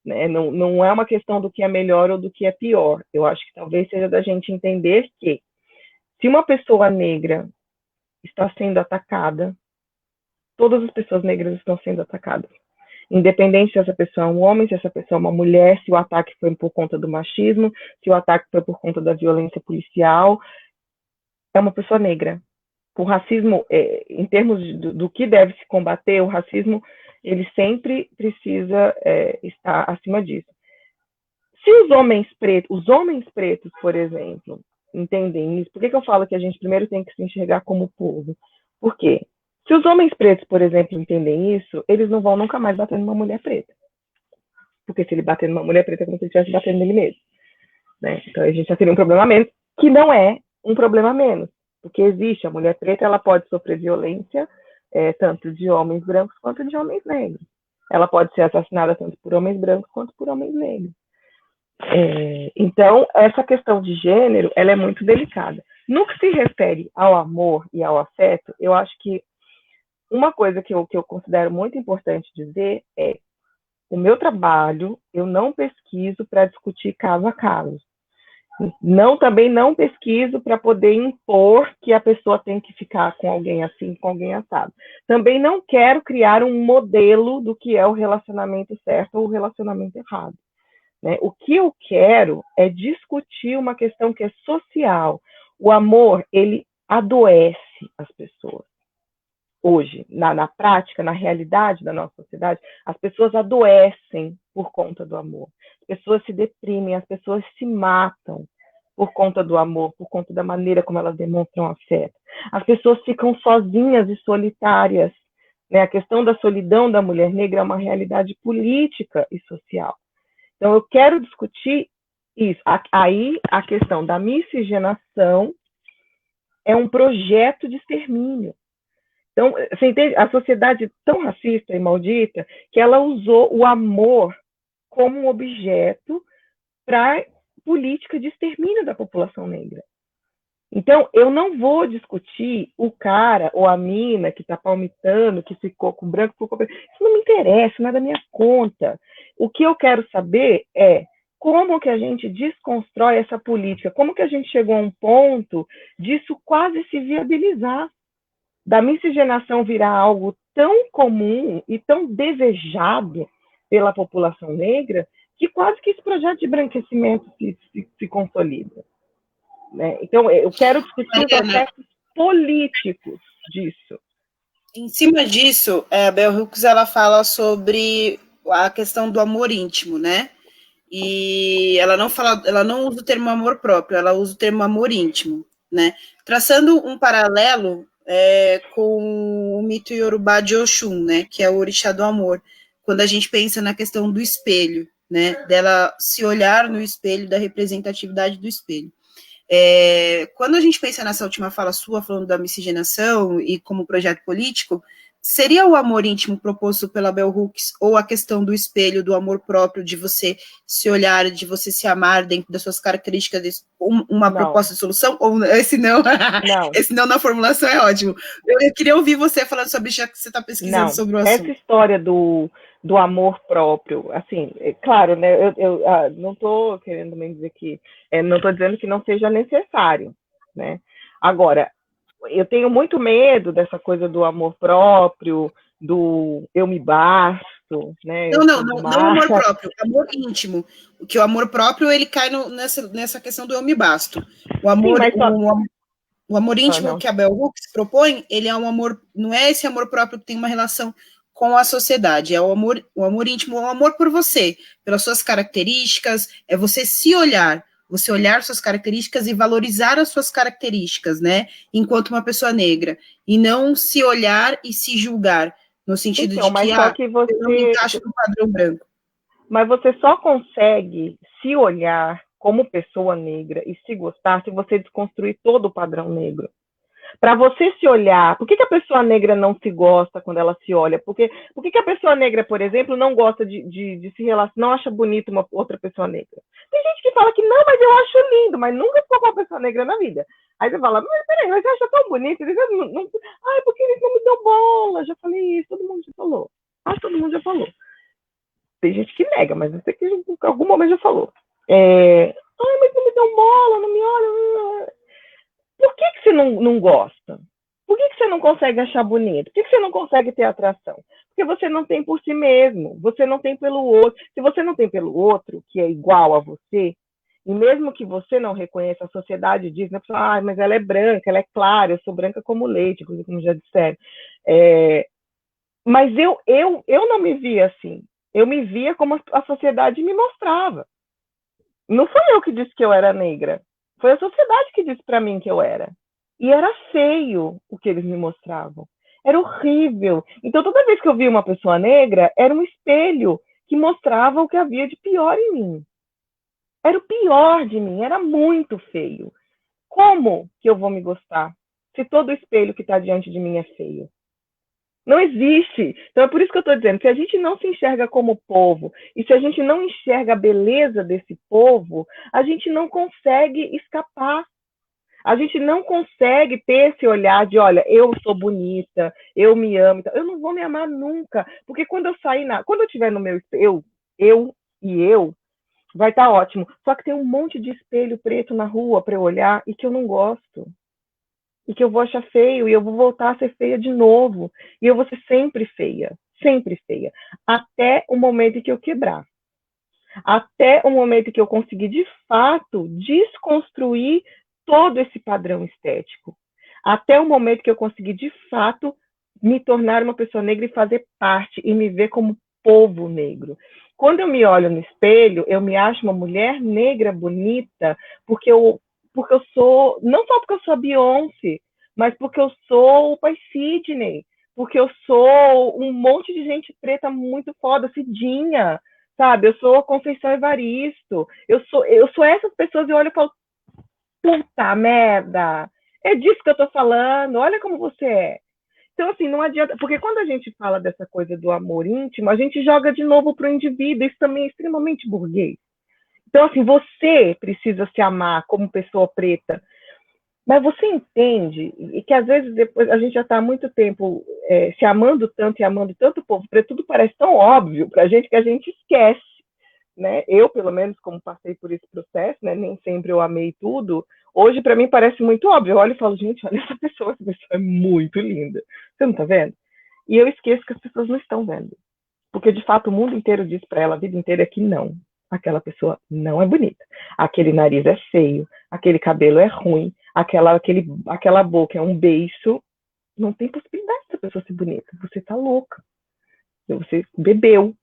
Speaker 2: Né? Não é uma questão do que é melhor ou do que é pior. Eu acho que talvez seja da gente entender que se uma pessoa negra está sendo atacada, todas as pessoas negras estão sendo atacadas. Independente se essa pessoa é um homem, se essa pessoa é uma mulher, se o ataque foi por conta do machismo, se o ataque foi por conta da violência policial, é uma pessoa negra. O racismo, em termos do que deve se combater, o racismo, ele sempre precisa estar acima disso. Se os homens pretos, por exemplo, entendem isso, por que eu falo que a gente primeiro tem que se enxergar como povo? Por quê? Se os homens pretos, por exemplo, entendem isso, eles não vão nunca mais bater numa mulher preta. Porque se ele bater numa mulher preta, é como se ele estivesse batendo nele mesmo. Né? Então a gente já teria um problema menos, que não é um problema menos. Porque existe, a mulher preta, ela pode sofrer violência, tanto de homens brancos quanto de homens negros. Ela pode ser assassinada tanto por homens brancos quanto por homens negros. Então, essa questão de gênero, ela é muito delicada. No que se refere ao amor e ao afeto, eu acho que uma coisa que eu considero muito importante dizer é o meu trabalho, eu não pesquiso para discutir caso a caso. Também não pesquiso para poder impor que a pessoa tem que ficar com alguém assim, com alguém assado. Também não quero criar um modelo do que é o relacionamento certo ou o relacionamento errado. Né? O que eu quero é discutir uma questão que é social. O amor, ele adoece as pessoas. Hoje, na prática, na realidade da nossa sociedade, as pessoas adoecem por conta do amor. As pessoas se deprimem, as pessoas se matam por conta do amor, por conta da maneira como elas demonstram afeto. As pessoas ficam sozinhas e solitárias. Né? A questão da solidão da mulher negra é uma realidade política e social. Então, eu quero discutir Isso. Aí a questão da miscigenação é um projeto de extermínio. Então, você entende? A sociedade é tão racista e maldita que ela usou o amor como um objeto para política de extermínio da população negra. Então, eu não vou discutir o cara ou a mina que está palmitando, que ficou com branco, ficou com... Isso não me interessa, não é da minha conta. O que eu quero saber é como que a gente desconstrói essa política, como que a gente chegou a um ponto disso quase se viabilizar, da miscigenação virar algo tão comum e tão desejado pela população negra, que quase que esse projeto de embranquecimento se consolida. Né? Então, eu quero discutir os aspectos políticos disso.
Speaker 1: Em cima disso, a Bell Hooks ela fala sobre a questão do amor íntimo, né? E ela não usa o termo amor próprio, ela usa o termo amor íntimo, né? Traçando um paralelo com o mito Yorubá de Oxum, né? Que é o orixá do amor. Quando a gente pensa na questão do espelho, né? Dela se olhar no espelho, da representatividade do espelho. Quando a gente pensa nessa última fala sua, falando da miscigenação e como projeto político, seria o amor íntimo proposto pela Bell Hooks ou a questão do espelho, do amor próprio, de você se olhar, de você se amar dentro das suas características, uma proposta de solução? Ou esse não? Esse não na formulação é ótimo. Eu queria ouvir você falando sobre isso, já que você está pesquisando sobre o assunto.
Speaker 2: Essa história do amor próprio, assim, claro, né, eu não estou querendo me dizer que, não estou dizendo que não seja necessário, né, agora, eu tenho muito medo dessa coisa do amor próprio, do eu me basto, né.
Speaker 1: Não amor próprio, amor íntimo, que o amor próprio, ele cai nessa questão do eu me basto. O amor, o amor íntimo que a Bell Hooks propõe, ele é um amor, não é esse amor próprio que tem uma relação com a sociedade, é o amor íntimo, é o amor por você, pelas suas características, é você se olhar, você olhar suas características e valorizar as suas características, né, enquanto uma pessoa negra, e não se olhar e se julgar, no sentido de que você não encaixa no padrão branco.
Speaker 2: Mas você só consegue se olhar como pessoa negra e se gostar se você desconstruir todo o padrão negro. Para você se olhar, por que a pessoa negra não se gosta quando ela se olha? Por que a pessoa negra, por exemplo, não gosta de se relacionar, não acha bonita uma outra pessoa negra? Tem gente que fala que não, mas eu acho lindo, mas nunca ficou com uma pessoa negra na vida. Aí você fala, mas peraí, mas você acha tão bonito? Ai, porque eles não me dão bola. Já falei isso, todo mundo já falou. Todo mundo já falou. Tem gente que nega, mas eu sei que em algum momento já falou. Ai, mas não me dão bola, não me olham. Por que você não gosta? Por que você não consegue achar bonito? Por que você não consegue ter atração? Porque você não tem por si mesmo, você não tem pelo outro. Se você não tem pelo outro, que é igual a você, e mesmo que você não reconheça, a sociedade diz, né, mas ela é branca, ela é clara, eu sou branca como leite, como já disseram. Mas eu não me via assim. Eu me via como a sociedade me mostrava. Não fui eu que disse que eu era negra. Foi a sociedade que disse para mim que eu era. E era feio o que eles me mostravam. Era horrível. Então, toda vez que eu via uma pessoa negra, era um espelho que mostrava o que havia de pior em mim. Era o pior de mim, era muito feio. Como que eu vou me gostar se todo espelho que está diante de mim é feio? Não existe. Então é por isso que eu estou dizendo, se a gente não se enxerga como povo, e se a gente não enxerga a beleza desse povo, a gente não consegue escapar. A gente não consegue ter esse olhar de, olha, eu sou bonita, eu me amo, eu não vou me amar nunca. Porque quando eu sair, quando eu estiver no meu eu, vai estar ótimo. Só que tem um monte de espelho preto na rua para eu olhar e que eu não gosto. E que eu vou achar feio, e eu vou voltar a ser feia de novo. E eu vou ser sempre feia, até o momento em que eu quebrar. Até o momento em que eu conseguir, de fato, desconstruir todo esse padrão estético. Até o momento que eu conseguir, de fato, me tornar uma pessoa negra e fazer parte, e me ver como povo negro. Quando eu me olho no espelho, eu me acho uma mulher negra bonita, porque eu sou, não só porque eu sou a Beyoncé, mas porque eu sou o pai Sidney, porque eu sou um monte de gente preta muito foda, Cidinha, sabe? Eu sou a Conceição Evaristo, eu sou essas pessoas e olho e falo, puta merda, é disso que eu tô falando, olha como você é. Então, assim, não adianta, porque quando a gente fala dessa coisa do amor íntimo, a gente joga de novo pro indivíduo, isso também é extremamente burguês. Então, assim, você precisa se amar como pessoa preta, mas você entende e que às vezes depois a gente já está há muito tempo se amando tanto e amando tanto o povo preto, tudo parece tão óbvio para a gente que a gente esquece, né? Eu, pelo menos, como passei por esse processo, né? Nem sempre eu amei tudo. Hoje, para mim, parece muito óbvio. Eu olho e falo, gente, olha essa pessoa é muito linda. Você não está vendo? E eu esqueço que as pessoas não estão vendo. Porque, de fato, o mundo inteiro diz para ela a vida inteira que não. Aquela pessoa não é bonita. Aquele nariz é feio. Aquele cabelo é ruim. Aquela boca é um beiço. Não tem possibilidade dessa pessoa ser bonita. Você tá louca. Você bebeu.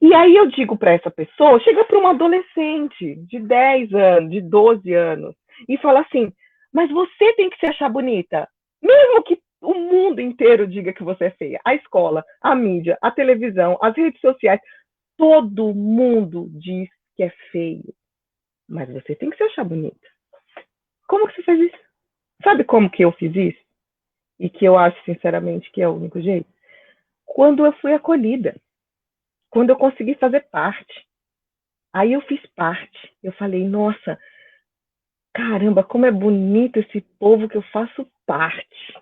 Speaker 2: E aí eu digo para essa pessoa, chega para uma adolescente de 10 anos, de 12 anos, e fala assim, mas você tem que se achar bonita. Mesmo que o mundo inteiro diga que você é feia. A escola, a mídia, a televisão, as redes sociais, todo mundo diz que é feio. Mas você tem que se achar bonita. Como que você faz isso? Sabe como que eu fiz isso? E que eu acho, sinceramente, que é o único jeito? Quando eu fui acolhida. Quando eu consegui fazer parte. Aí eu fiz parte. Eu falei, nossa, caramba, como é bonito esse povo que eu faço parte.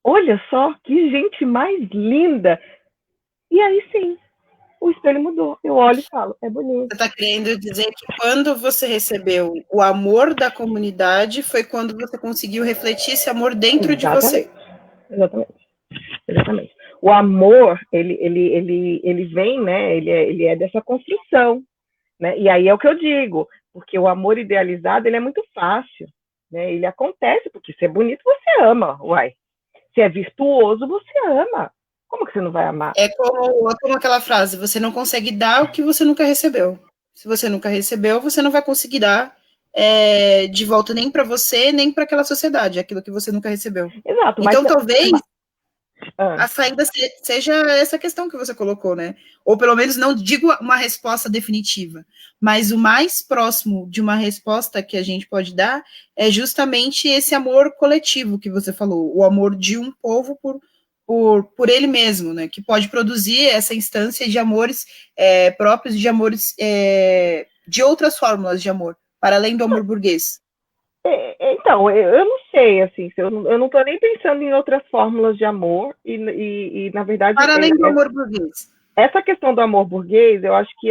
Speaker 2: Olha só, que gente mais linda. E aí sim, o espelho mudou. Eu olho e falo, é bonito.
Speaker 1: Você está querendo dizer que quando você recebeu o amor da comunidade foi quando você conseguiu refletir esse amor dentro de você.
Speaker 2: Exatamente. O amor, ele vem, né? Ele é dessa construção, né? E aí é o que eu digo, porque o amor idealizado, ele é muito fácil, né? Ele acontece, porque se é bonito, você ama, uai. Se é virtuoso, você ama. Como que você não vai amar?
Speaker 1: É como aquela frase, você não consegue dar o que você nunca recebeu. Se você nunca recebeu, você não vai conseguir dar de volta nem para você, nem para aquela sociedade, aquilo que você nunca recebeu.
Speaker 2: Exato.
Speaker 1: Então, talvez
Speaker 2: a
Speaker 1: saída seja essa questão que você colocou, né? Ou pelo menos não digo uma resposta definitiva, mas o mais próximo de uma resposta que a gente pode dar é justamente esse amor coletivo que você falou, o amor de um povo por ele mesmo, né? Que pode produzir essa instância de amores próprios, de amores de outras fórmulas de amor, para além do amor burguês.
Speaker 2: Então, eu não sei, assim, eu não estou nem pensando em outras fórmulas de amor e na verdade...
Speaker 1: Para além do amor burguês.
Speaker 2: Essa questão do amor burguês, eu acho que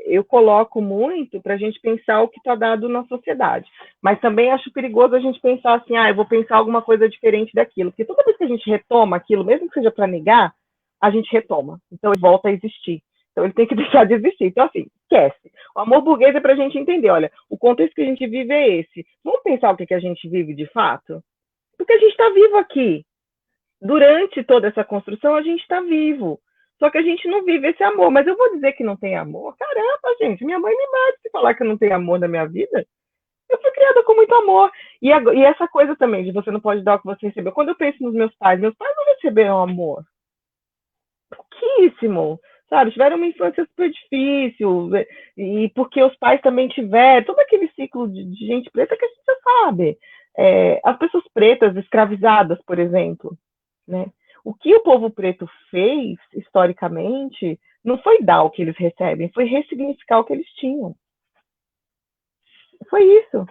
Speaker 2: eu coloco muito para a gente pensar o que está dado na sociedade. Mas também acho perigoso a gente pensar assim, eu vou pensar alguma coisa diferente daquilo. Porque toda vez que a gente retoma aquilo, mesmo que seja para negar, a gente retoma. Então ele volta a existir. Então ele tem que deixar de existir. Então, assim, esquece. O amor burguês é para a gente entender, olha, o contexto que a gente vive é esse. Vamos pensar o que a gente vive de fato? Porque a gente está vivo aqui. Durante toda essa construção, a gente está vivo. Só que a gente não vive esse amor. Mas eu vou dizer que não tem amor? Caramba, gente, minha mãe me mata se falar que não tem amor na minha vida. Eu fui criada com muito amor. E essa coisa também, de você não pode dar o que você recebeu. Quando eu penso nos meus pais não receberam amor. Pouquíssimo. Sabe, tiveram uma infância super difícil, e porque os pais também tiveram todo aquele ciclo de gente preta que a gente já sabe. As pessoas pretas escravizadas, por exemplo, né? O que o povo preto fez, historicamente, não foi dar o que eles recebem, foi ressignificar o que eles tinham. Foi isso.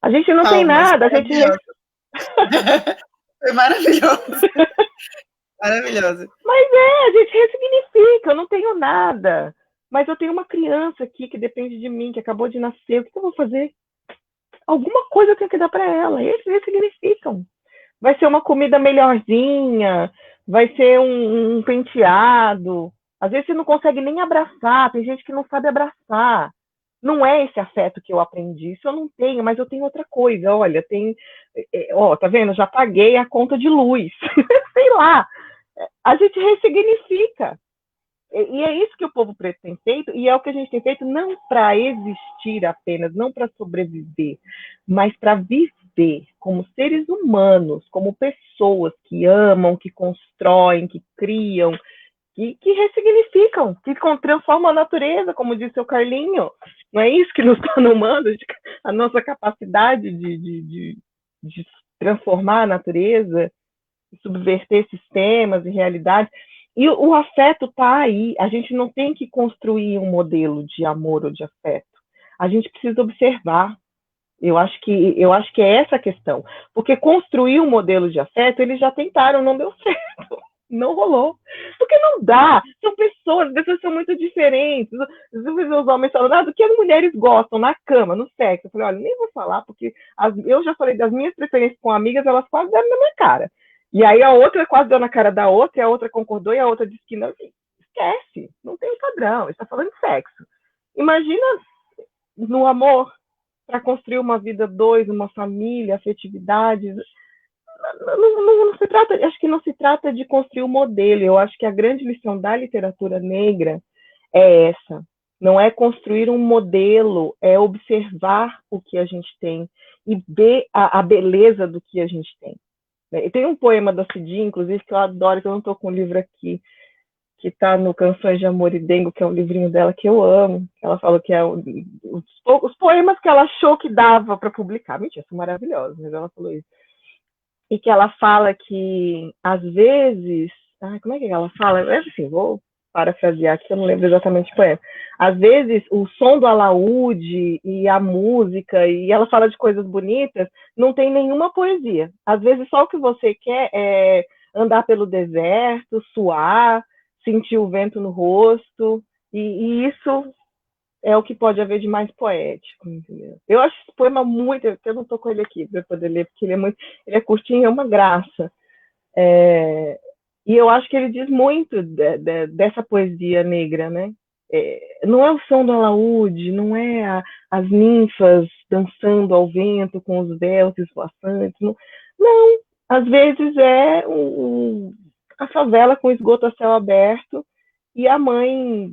Speaker 2: A gente não tem nada, a gente...
Speaker 1: Foi maravilhoso. Maravilhoso.
Speaker 2: Mas a gente ressignifica, eu não tenho nada. Mas eu tenho uma criança aqui que depende de mim, que acabou de nascer, o que eu vou fazer? Alguma coisa eu tenho que dar para ela, eles ressignificam. Vai ser uma comida melhorzinha, vai ser um penteado. Às vezes você não consegue nem abraçar, tem gente que não sabe abraçar. Não é esse afeto que eu aprendi, isso eu não tenho, mas eu tenho outra coisa. Olha, tá vendo? Já paguei a conta de luz. Sei lá. A gente ressignifica. E é isso que o povo preto tem feito, e é o que a gente tem feito não para existir apenas, não para sobreviver, mas para viver como seres humanos, como pessoas que amam, que constroem, que criam, que ressignificam, que transformam a natureza, como disse o Carlinho. Não é isso que nos está no mando, a nossa capacidade de transformar a natureza, de subverter sistemas e realidades. E o afeto está aí. A gente não tem que construir um modelo de amor ou de afeto. A gente precisa observar. Eu acho que é essa a questão. Porque construir um modelo de afeto, eles já tentaram, não deu certo. Não rolou. Porque não dá. São pessoas, as pessoas são muito diferentes. Os homens falam, do que as mulheres gostam na cama, no sexo. Eu falei, olha, nem vou falar, porque eu já falei das minhas preferências com amigas, elas quase deram na minha cara. E aí a outra quase deu na cara da outra, e a outra concordou, e a outra disse que não. Esquece, não tem padrão, está falando de sexo. Imagina no amor, para construir uma vida dois, uma família, afetividade. Não se trata, acho que não se trata de construir um modelo. Eu acho que a grande lição da literatura negra é essa. Não é construir um modelo, é observar o que a gente tem e ver a beleza do que a gente tem. E tem um poema da Cidinha, inclusive, que eu adoro, que eu não estou com o livro aqui, que está no Canções de Amor e Dengo, que é um livrinho dela que eu amo. Ela falou que é os poemas que ela achou que dava para publicar. Mentira, são maravilhosos, mas ela falou isso. E que ela fala que, às vezes... como é que ela fala? Assim, vou parafrasear aqui, eu não lembro exatamente o poema. Às vezes, o som do alaúde e a música, e ela fala de coisas bonitas, não tem nenhuma poesia. Às vezes, só o que você quer é andar pelo deserto, suar, sentir o vento no rosto, e isso é o que pode haver de mais poético, entendeu? Eu acho esse poema muito... Eu não estou com ele aqui para poder ler, porque ele é curtinho, é uma graça. E eu acho que ele diz muito dessa poesia negra, né? Não é o som do alaúde, não é as ninfas dançando ao vento com os véus esvoaçantes. Não, às vezes é a favela com esgoto a céu aberto e a mãe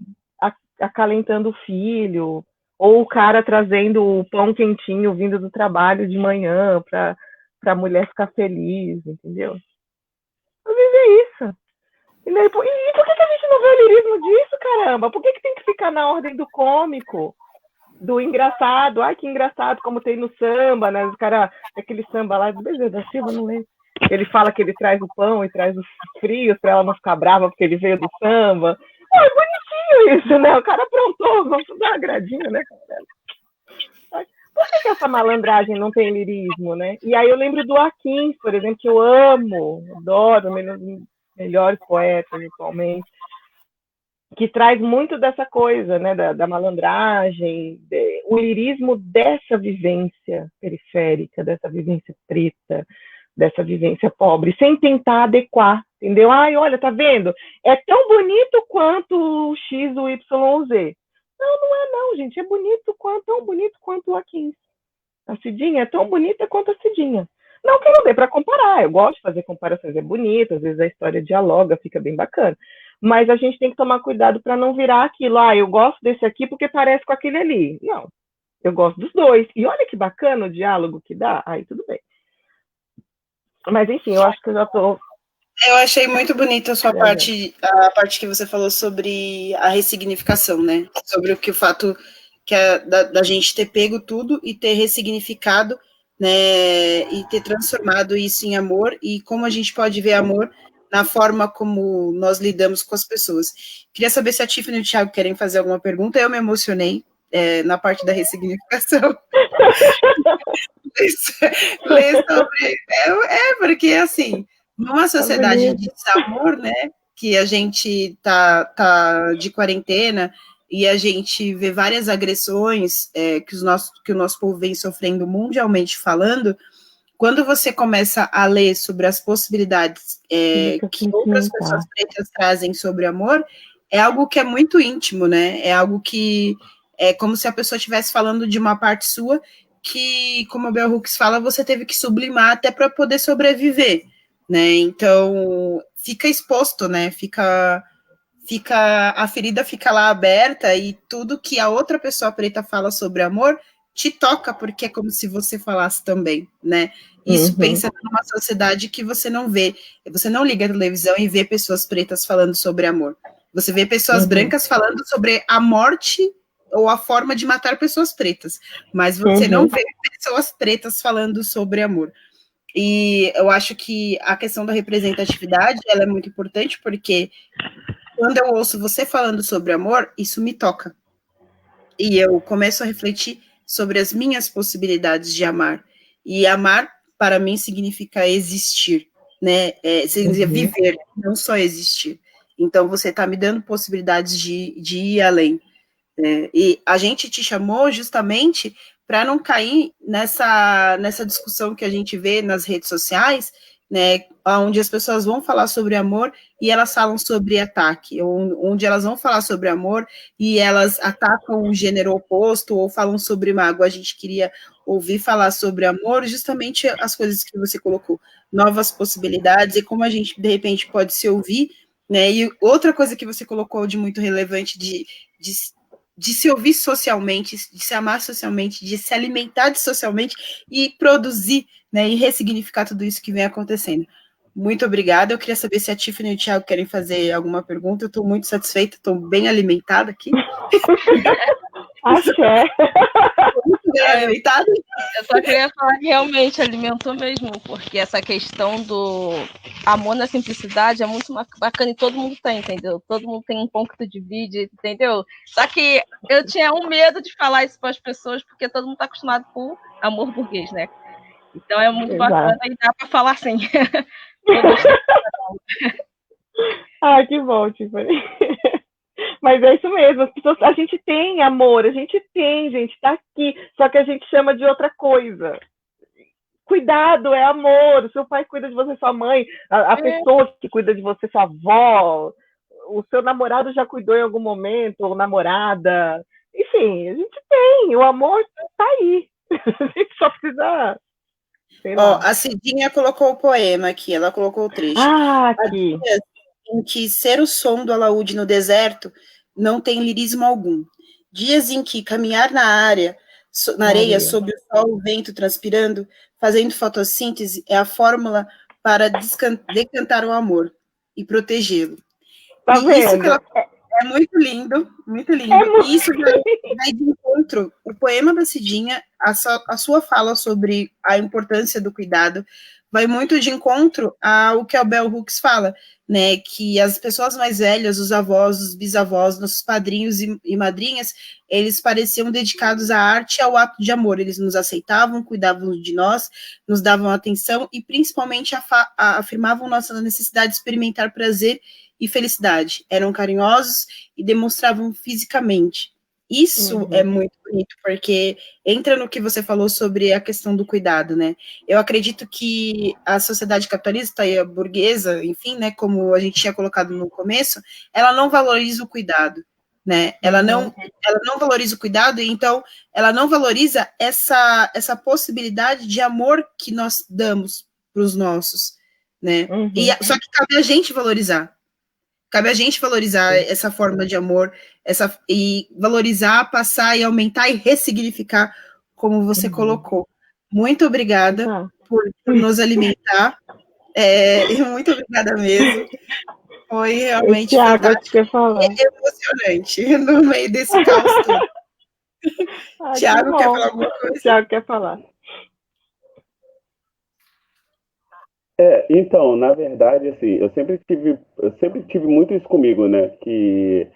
Speaker 2: acalentando o filho, ou o cara trazendo o pão quentinho vindo do trabalho de manhã para a mulher ficar feliz, entendeu? Às vezes é isso. E por que a gente não vê o lirismo disso, caramba? Por que tem que ficar na ordem do cômico, do engraçado? Ai, que engraçado, como tem no samba, né? Os cara, aquele samba lá do Bezerra da Silva, não lembro. Ele fala que ele traz o pão e traz os frios para ela não ficar brava porque ele veio do samba. É bonitinho isso, né? O cara aprontou, vamos dar uma gradinha, né? Por que essa malandragem não tem lirismo, né? E aí eu lembro do Aquins, por exemplo, que eu amo, adoro, melhores poetas atualmente, que traz muito dessa coisa, né, da malandragem, o lirismo dessa vivência periférica, dessa vivência preta, dessa vivência pobre, sem tentar adequar, entendeu? Ai, olha, tá vendo? É tão bonito quanto o X, o Y, o Z. Não é não, gente, é tão bonito quanto o Aquins. A Cidinha é tão bonita quanto a Cidinha. Não que não dê para comparar, eu gosto de fazer comparações, é bonito, às vezes a história dialoga, fica bem bacana. Mas a gente tem que tomar cuidado para não virar aquilo, eu gosto desse aqui porque parece com aquele ali. Não, eu gosto dos dois. E olha que bacana o diálogo que dá, aí tudo bem. Mas enfim, eu acho que eu já estou...
Speaker 1: Eu achei muito bonita a sua parte, a parte que você falou sobre a ressignificação, né? Sobre o fato que da gente ter pego tudo e ter ressignificado, né? E ter transformado isso em amor, e como a gente pode ver amor na forma como nós lidamos com as pessoas. Queria saber se a Tiffany e o Thiago querem fazer alguma pergunta. Eu me emocionei na parte da ressignificação. Ler sobre... porque, assim, numa sociedade de desamor, né, que a gente tá de quarentena e a gente vê várias agressões que o nosso povo vem sofrendo mundialmente falando, quando você começa a ler sobre as possibilidades que outras pessoas pretas trazem sobre amor, é algo que é muito íntimo, né? É algo que é como se a pessoa estivesse falando de uma parte sua que, como a Bell Hooks fala, você teve que sublimar até para poder sobreviver, né? Então, fica exposto, né? A ferida fica lá aberta e tudo que a outra pessoa preta fala sobre amor te toca, porque é como se você falasse também, né? Isso pensa numa sociedade que você não vê, você não liga a televisão e vê pessoas pretas falando sobre amor, Você vê pessoas brancas falando sobre a morte ou a forma de matar pessoas pretas, mas você não vê pessoas pretas falando sobre amor. E eu acho que a questão da representatividade, ela é muito importante, porque quando eu ouço você falando sobre amor, isso me toca. E eu começo a refletir sobre as minhas possibilidades de amar. E amar, para mim, significa existir, né? Significa viver, não só existir. Então, você está me dando possibilidades de ir além. E a gente te chamou justamente para não cair nessa discussão que a gente vê nas redes sociais, né, onde as pessoas vão falar sobre amor e elas falam sobre ataque, onde elas vão falar sobre amor e elas atacam o gênero oposto ou falam sobre mágoa. A gente queria ouvir falar sobre amor, justamente as coisas que você colocou, novas possibilidades e como a gente, de repente, pode se ouvir, né, e outra coisa que você colocou de muito relevante de se ouvir socialmente, de se amar socialmente, de se alimentar socialmente e produzir, né, e ressignificar tudo isso que vem acontecendo. Muito obrigada. Eu queria saber se a Tiffany e o Thiago querem fazer alguma pergunta. Eu estou muito satisfeita, estou bem alimentada aqui.
Speaker 2: Acho que é.
Speaker 1: Muito bem alimentada.
Speaker 4: Eu só queria falar que realmente alimentou mesmo, porque essa questão do amor na simplicidade é muito bacana e todo mundo tem, entendeu? Todo mundo tem um ponto de vídeo, entendeu? Só que eu tinha um medo de falar isso para as pessoas, porque todo mundo está acostumado com amor burguês, né? Então é muito bacana e dá para falar assim.
Speaker 2: Ah, que bom, Tiffany. Mas é isso mesmo, as pessoas, a gente tem amor, a gente tá aqui, só que a gente chama de outra coisa. Cuidado, é amor, o seu pai cuida de você, sua mãe, a pessoa que cuida de você, sua avó, o seu namorado já cuidou em algum momento, ou namorada, enfim, a gente tem, o amor tá aí, a gente só precisa...
Speaker 1: A Cidinha colocou o poema aqui, ela colocou o trecho.
Speaker 2: Aqui.
Speaker 1: Em que ser o som do alaúde no deserto não tem lirismo algum. Dias em que caminhar na areia, sob o sol, o vento transpirando, fazendo fotossíntese, é a fórmula para decantar o amor e protegê-lo.
Speaker 2: Tá vendo?
Speaker 1: Isso que ela... é muito lindo, muito lindo. E isso vai de encontro. O poema da Cidinha, a sua fala sobre a importância do cuidado, vai muito de encontro ao que a Bell Hooks fala, né, que as pessoas mais velhas, os avós, os bisavós, nossos padrinhos e madrinhas, eles pareciam dedicados à arte e ao ato de amor, eles nos aceitavam, cuidavam de nós, nos davam atenção e principalmente afirmavam nossa necessidade de experimentar prazer e felicidade, eram carinhosos e demonstravam fisicamente. Isso é muito bonito, porque entra no que você falou sobre a questão do cuidado, né? Eu acredito que a sociedade capitalista e a burguesa, enfim, né, como a gente tinha colocado no começo, ela não valoriza o cuidado, né? Ela não valoriza o cuidado, e então ela não valoriza essa possibilidade de amor que nós damos para os nossos, né? Só que cabe a gente valorizar. Cabe a gente valorizar essa forma de amor, e valorizar, passar e aumentar e ressignificar, como você colocou. Muito obrigada por nos alimentar. Muito obrigada mesmo. Foi realmente fantástico e emocionante no meio desse caos todo. Thiago, quer falar alguma coisa?
Speaker 2: Thiago quer falar.
Speaker 3: Então, na verdade, assim, eu sempre tive muito isso comigo, né? Que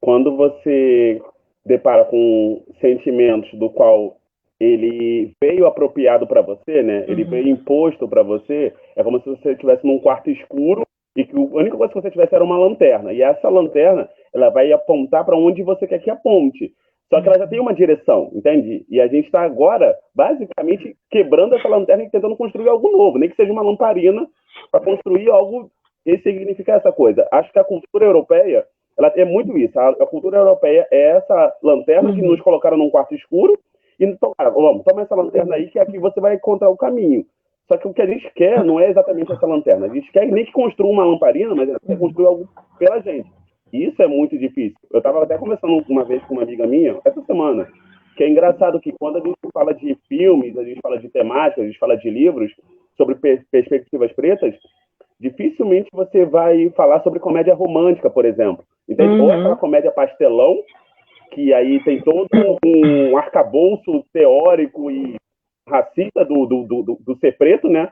Speaker 3: quando você depara com sentimentos do qual ele veio apropriado para você, né? Ele veio imposto para você, é como se você estivesse num quarto escuro e que a única coisa que você tivesse era uma lanterna. E essa lanterna, ela vai apontar para onde você quer que aponte. Só que ela já tem uma direção, entende? E a gente está agora, basicamente, quebrando essa lanterna e tentando construir algo novo, nem que seja uma lamparina, para construir algo e significar essa coisa. Acho que a cultura europeia, ela é muito isso. A cultura europeia é essa lanterna que nos colocaram num quarto escuro e então, vamos, toma essa lanterna aí que aqui você vai encontrar o caminho. Só que o que a gente quer não é exatamente essa lanterna. A gente quer nem que construa uma lamparina, mas a gente quer construir algo pela gente. E isso é muito difícil. Eu estava até conversando uma vez com uma amiga minha, essa semana, que é engraçado que quando a gente fala de filmes, a gente fala de temáticas, a gente fala de livros sobre perspectivas pretas, dificilmente você vai falar sobre comédia romântica, por exemplo. Entende? Ou aquela comédia pastelão, que aí tem todo um arcabouço teórico e racista do ser preto, né?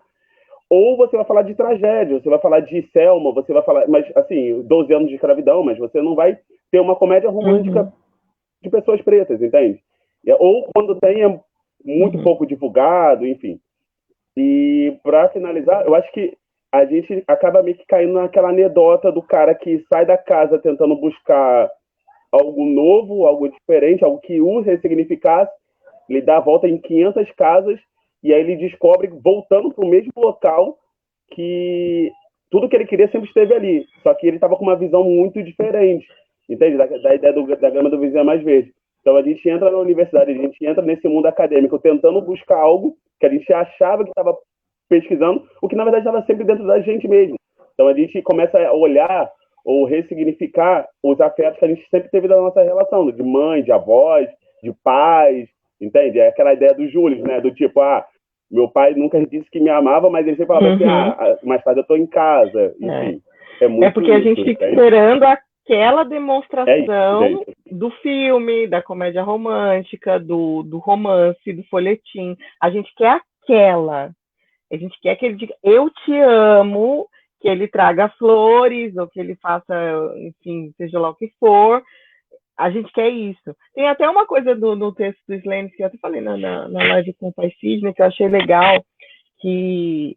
Speaker 3: Ou você vai falar de tragédia, você vai falar de Selma, você vai falar, mas assim, 12 anos de escravidão, mas você não vai ter uma comédia romântica de pessoas pretas, entende? Ou quando tem é muito pouco divulgado, enfim. E para finalizar, eu acho que a gente acaba meio que caindo naquela anedota do cara que sai da casa tentando buscar algo novo, algo diferente, algo que o ressignificasse, ele dá a volta em 500 casas e aí ele descobre, voltando para o mesmo local, que tudo que ele queria sempre esteve ali, só que ele estava com uma visão muito diferente, entende? Da ideia da grama do vizinho é mais verde. Então a gente entra na universidade, a gente entra nesse mundo acadêmico tentando buscar algo que a gente achava que estava pesquisando, o que na verdade estava sempre dentro da gente mesmo. Então a gente começa a olhar ou ressignificar os afetos que a gente sempre teve da nossa relação, de mãe, de avós, de pais, entende? É aquela ideia do Júlio, né? Do tipo, meu pai nunca disse que me amava, mas ele sempre falava assim, mais tarde eu tô em casa. Enfim, é muito
Speaker 2: porque a gente fica esperando aquela demonstração do filme, da comédia romântica, do romance, do folhetim. A gente quer aquela. A gente quer que ele diga, eu te amo, que ele traga flores, ou que ele faça, enfim, seja lá o que for. A gente quer isso. Tem até uma coisa no texto do Slames, que eu até falei na live com o Pai Sidney, que eu achei legal, que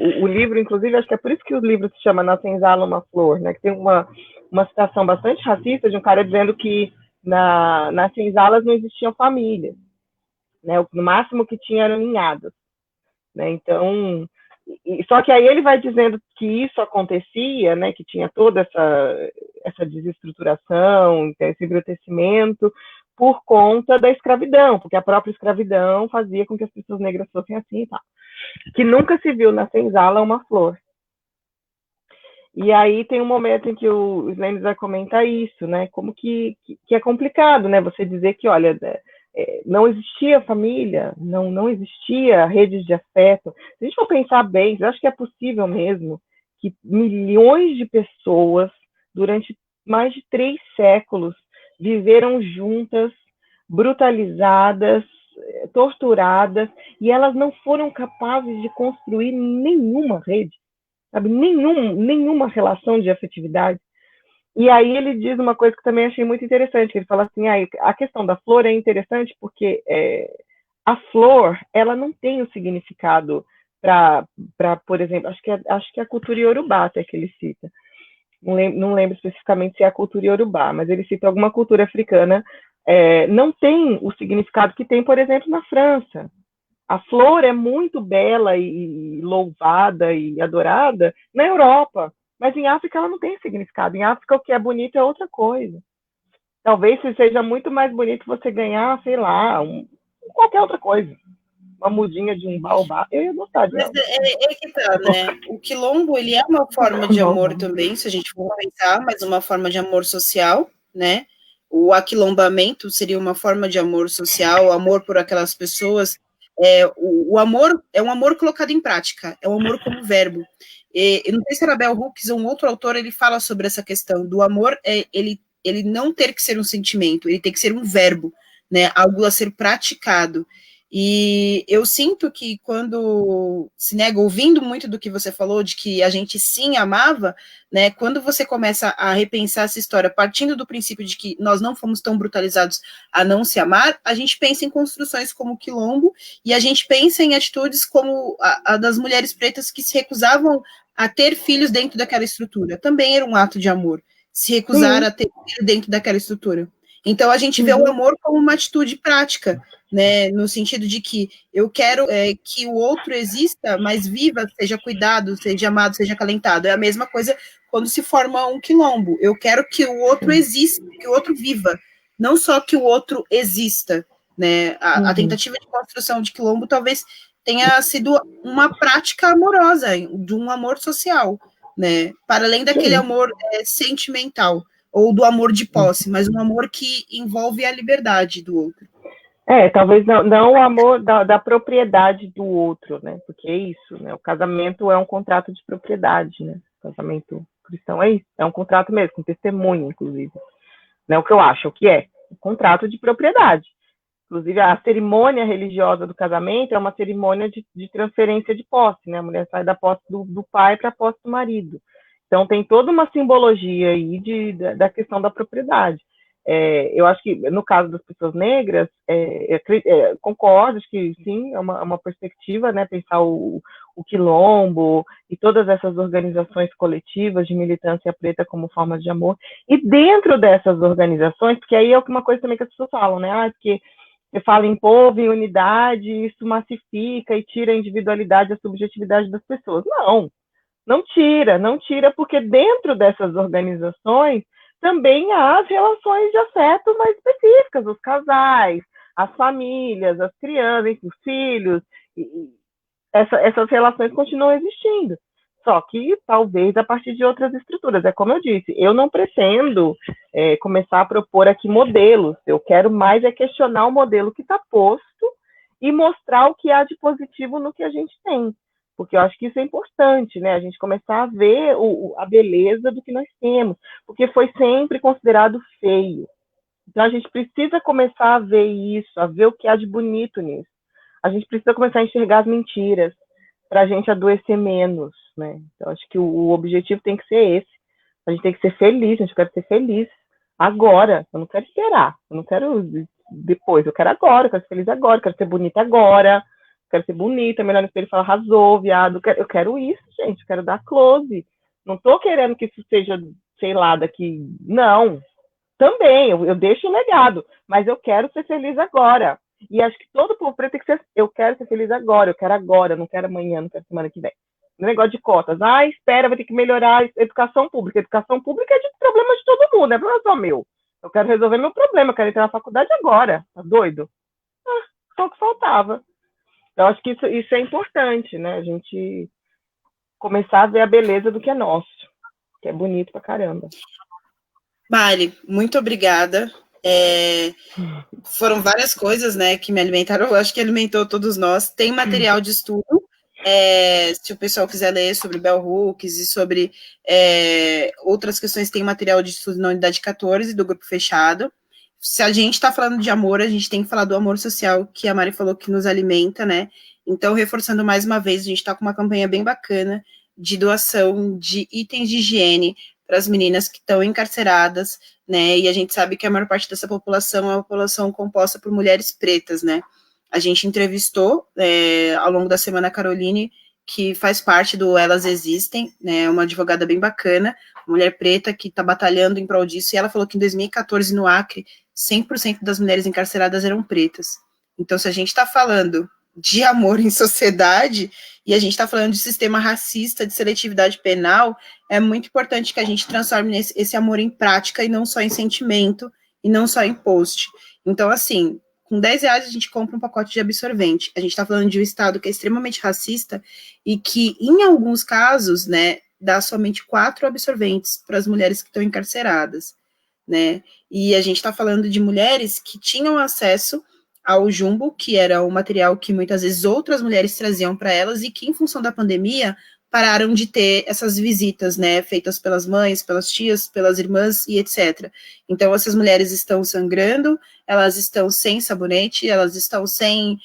Speaker 2: o livro, inclusive, acho que é por isso que o livro se chama Na Senzala uma Flor, né? Que tem uma citação bastante racista de um cara dizendo que nas senzalas não existiam famílias, né? No máximo que tinha eram ninhadas, né? Então, só que aí ele vai dizendo que isso acontecia, né? Que tinha toda essa desestruturação, esse embrutecimento por conta da escravidão, porque a própria escravidão fazia com que as pessoas negras fossem assim e tal. Que nunca se viu na senzala uma flor. E aí tem um momento em que o Slames vai comentar isso, né? Como que é complicado, né? Você dizer que, olha, não existia família, não existia redes de afeto. Se a gente for pensar bem, eu acho que é possível mesmo que milhões de pessoas, durante mais de 3 séculos, viveram juntas, brutalizadas, torturadas, e elas não foram capazes de construir nenhuma rede, sabe? Nenhuma relação de afetividade. E aí ele diz uma coisa que também achei muito interessante, que ele fala assim, a questão da flor é interessante porque a flor, ela não tem o significado para, por exemplo, acho que é a cultura iorubá até que ele cita. Não lembro especificamente se é a cultura iorubá, mas ele cita alguma cultura africana, não tem o significado que tem, por exemplo, na França. A flor é muito bela e louvada e adorada na Europa, mas em África ela não tem significado. Em África o que é bonito é outra coisa. Talvez seja muito mais bonito você ganhar, sei lá, qualquer outra coisa. Uma mudinha de um baobá, eu ia gostar de.
Speaker 1: Mas é que tá, né? O quilombo, ele é uma forma de amor também, se a gente for pensar, mas uma forma de amor social, né? O aquilombamento seria uma forma de amor social, amor por aquelas pessoas. O amor é um amor colocado em prática, é um amor como verbo. Eu não sei se era Bell Hooks ou um outro autor, ele fala sobre essa questão do amor, ele não ter que ser um sentimento, ele tem que ser um verbo, né? Algo a ser praticado. E eu sinto que quando se nega, ouvindo muito do que você falou, de que a gente sim amava, né, quando você começa a repensar essa história, partindo do princípio de que nós não fomos tão brutalizados a não se amar, a gente pensa em construções como o quilombo, e a gente pensa em atitudes como a das mulheres pretas que se recusavam a ter filhos dentro daquela estrutura. Também era um ato de amor, se recusar a ter filho dentro daquela estrutura. Então a gente vê o amor como uma atitude prática, né, no sentido de que eu quero que o outro exista, mas viva, seja cuidado, seja amado, seja acalentado. É a mesma coisa quando se forma um quilombo. Eu quero que o outro exista, que o outro viva, não só que o outro exista, né? A tentativa de construção de quilombo talvez tenha sido uma prática amorosa, de um amor social, né? Para além daquele amor sentimental ou do amor de posse, mas um amor que envolve a liberdade do outro.
Speaker 2: Talvez não o amor da propriedade do outro, né? Porque é isso, né? O casamento é um contrato de propriedade, né? O casamento cristão é isso, é um contrato mesmo, com testemunho, inclusive. Não é o que eu acho, é o que é. Um contrato de propriedade. Inclusive, a cerimônia religiosa do casamento é uma cerimônia de transferência de posse, né? A mulher sai da posse do pai para a posse do marido. Então, tem toda uma simbologia aí da questão da propriedade. Eu acho que, no caso das pessoas negras, concordo, acho que sim, é uma perspectiva, né? Pensar o quilombo e todas essas organizações coletivas de militância preta como forma de amor. E dentro dessas organizações, porque aí é uma coisa também que as pessoas falam, né? Porque você fala em povo, em unidade, isso massifica e tira a individualidade, a subjetividade das pessoas. Não tira, porque dentro dessas organizações também há as relações de afeto mais específicas, os casais, as famílias, as crianças, os filhos, essas relações continuam existindo. Só que talvez a partir de outras estruturas. É como eu disse, eu não pretendo começar a propor aqui modelos. Eu quero mais questionar o modelo que está posto e mostrar o que há de positivo no que a gente tem. Porque eu acho que isso é importante, né? A gente começar a ver a beleza do que nós temos. Porque foi sempre considerado feio. Então a gente precisa começar a ver isso, a ver o que há de bonito nisso. A gente precisa começar a enxergar as mentiras para a gente adoecer menos, né? Então, acho que o objetivo tem que ser esse. A gente tem que ser feliz, a gente quer ser feliz agora. Eu não quero esperar, eu não quero depois, eu quero agora, eu quero ser feliz agora, eu quero ser bonita agora, eu quero ser bonita, melhor no espelho e falar, arrasou, viado. Eu quero isso, gente, eu quero dar close. Não tô querendo que isso seja, sei lá, daqui. Não. Também, eu deixo o legado, mas eu quero ser feliz agora. E acho que todo povo preto tem que ser. Eu quero ser feliz agora, eu quero agora, não quero amanhã, não quero semana que vem. No negócio de cotas. Espera, vai ter que melhorar a educação pública. A educação pública é de problema de todo mundo, não é problema só meu. Eu quero resolver meu problema, eu quero entrar na faculdade agora. Tá doido? Só o que faltava. Eu acho que isso é importante, né? A gente começar a ver a beleza do que é nosso, que é bonito pra caramba.
Speaker 1: Mari, muito obrigada. Foram várias coisas, né, que me alimentaram, eu acho que alimentou todos nós. Tem material de estudo, se o pessoal quiser ler sobre Bell Hooks e sobre outras questões, tem material de estudo na unidade 14 do grupo fechado. Se a gente está falando de amor, a gente tem que falar do amor social, que a Mari falou que nos alimenta, né? Então, reforçando mais uma vez, a gente está com uma campanha bem bacana de doação de itens de higiene para as meninas que estão encarceradas, né? E a gente sabe que a maior parte dessa população é uma população composta por mulheres pretas, né? A gente entrevistou ao longo da semana a Caroline, que faz parte do Elas Existem, né? Uma advogada bem bacana, mulher preta que está batalhando em prol disso, e ela falou que em 2014, no Acre, 100% das mulheres encarceradas eram pretas. Então, se a gente está falando de amor em sociedade, e a gente está falando de sistema racista, de seletividade penal, é muito importante que a gente transforme esse amor em prática e não só em sentimento, e não só em post. Então, assim, com R$10 a gente compra um pacote de absorvente. A gente está falando de um Estado que é extremamente racista e que, em alguns casos, né, dá somente 4 absorventes para as mulheres que estão encarceradas, né? E a gente está falando de mulheres que tinham acesso ao jumbo, que era o material que muitas vezes outras mulheres traziam para elas e que, em função da pandemia, pararam de ter essas visitas, né, feitas pelas mães, pelas tias, pelas irmãs e etc. Então, essas mulheres estão sangrando, elas estão sem sabonete, elas estão sem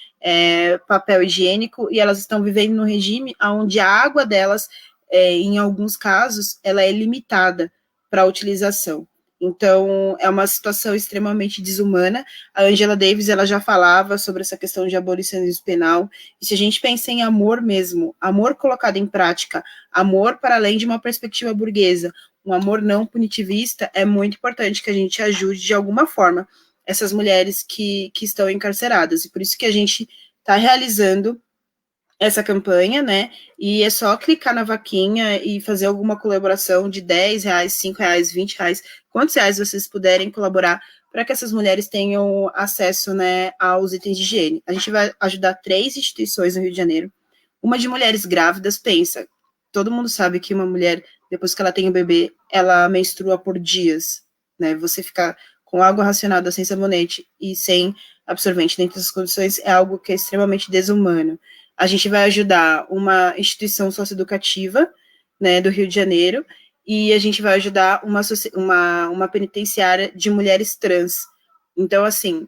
Speaker 1: papel higiênico e elas estão vivendo num regime onde a água delas, em alguns casos, ela é limitada para a utilização. Então, é uma situação extremamente desumana. A Angela Davis, ela já falava sobre essa questão de abolicionismo penal, e se a gente pensa em amor mesmo, amor colocado em prática, amor para além de uma perspectiva burguesa, um amor não punitivista, é muito importante que a gente ajude de alguma forma essas mulheres que estão encarceradas, e por isso que a gente está realizando essa campanha, né, e é só clicar na vaquinha e fazer alguma colaboração de R$10, R$5, R$20, quantos reais vocês puderem colaborar para que essas mulheres tenham acesso, né, aos itens de higiene. A gente vai ajudar 3 instituições no Rio de Janeiro, uma de mulheres grávidas. Pensa, todo mundo sabe que uma mulher, depois que ela tem o bebê, ela menstrua por dias, né, você ficar com água racionada, sem sabonete e sem absorvente dentro das condições é algo que é extremamente desumano. A gente vai ajudar uma instituição socioeducativa, né, do Rio de Janeiro, e a gente vai ajudar uma penitenciária de mulheres trans. Então, assim,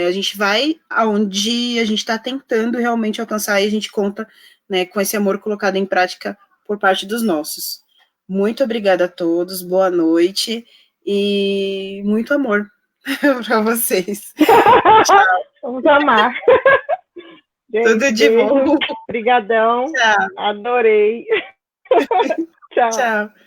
Speaker 1: a gente vai aonde a gente está tentando realmente alcançar e a gente conta, né, com esse amor colocado em prática por parte dos nossos. Muito obrigada a todos, boa noite e muito amor para vocês.
Speaker 2: Vamos amar. Gente,
Speaker 1: Tudo de bom.
Speaker 2: Obrigadão.
Speaker 1: Tchau.
Speaker 2: Adorei. Tchau.
Speaker 1: Tchau.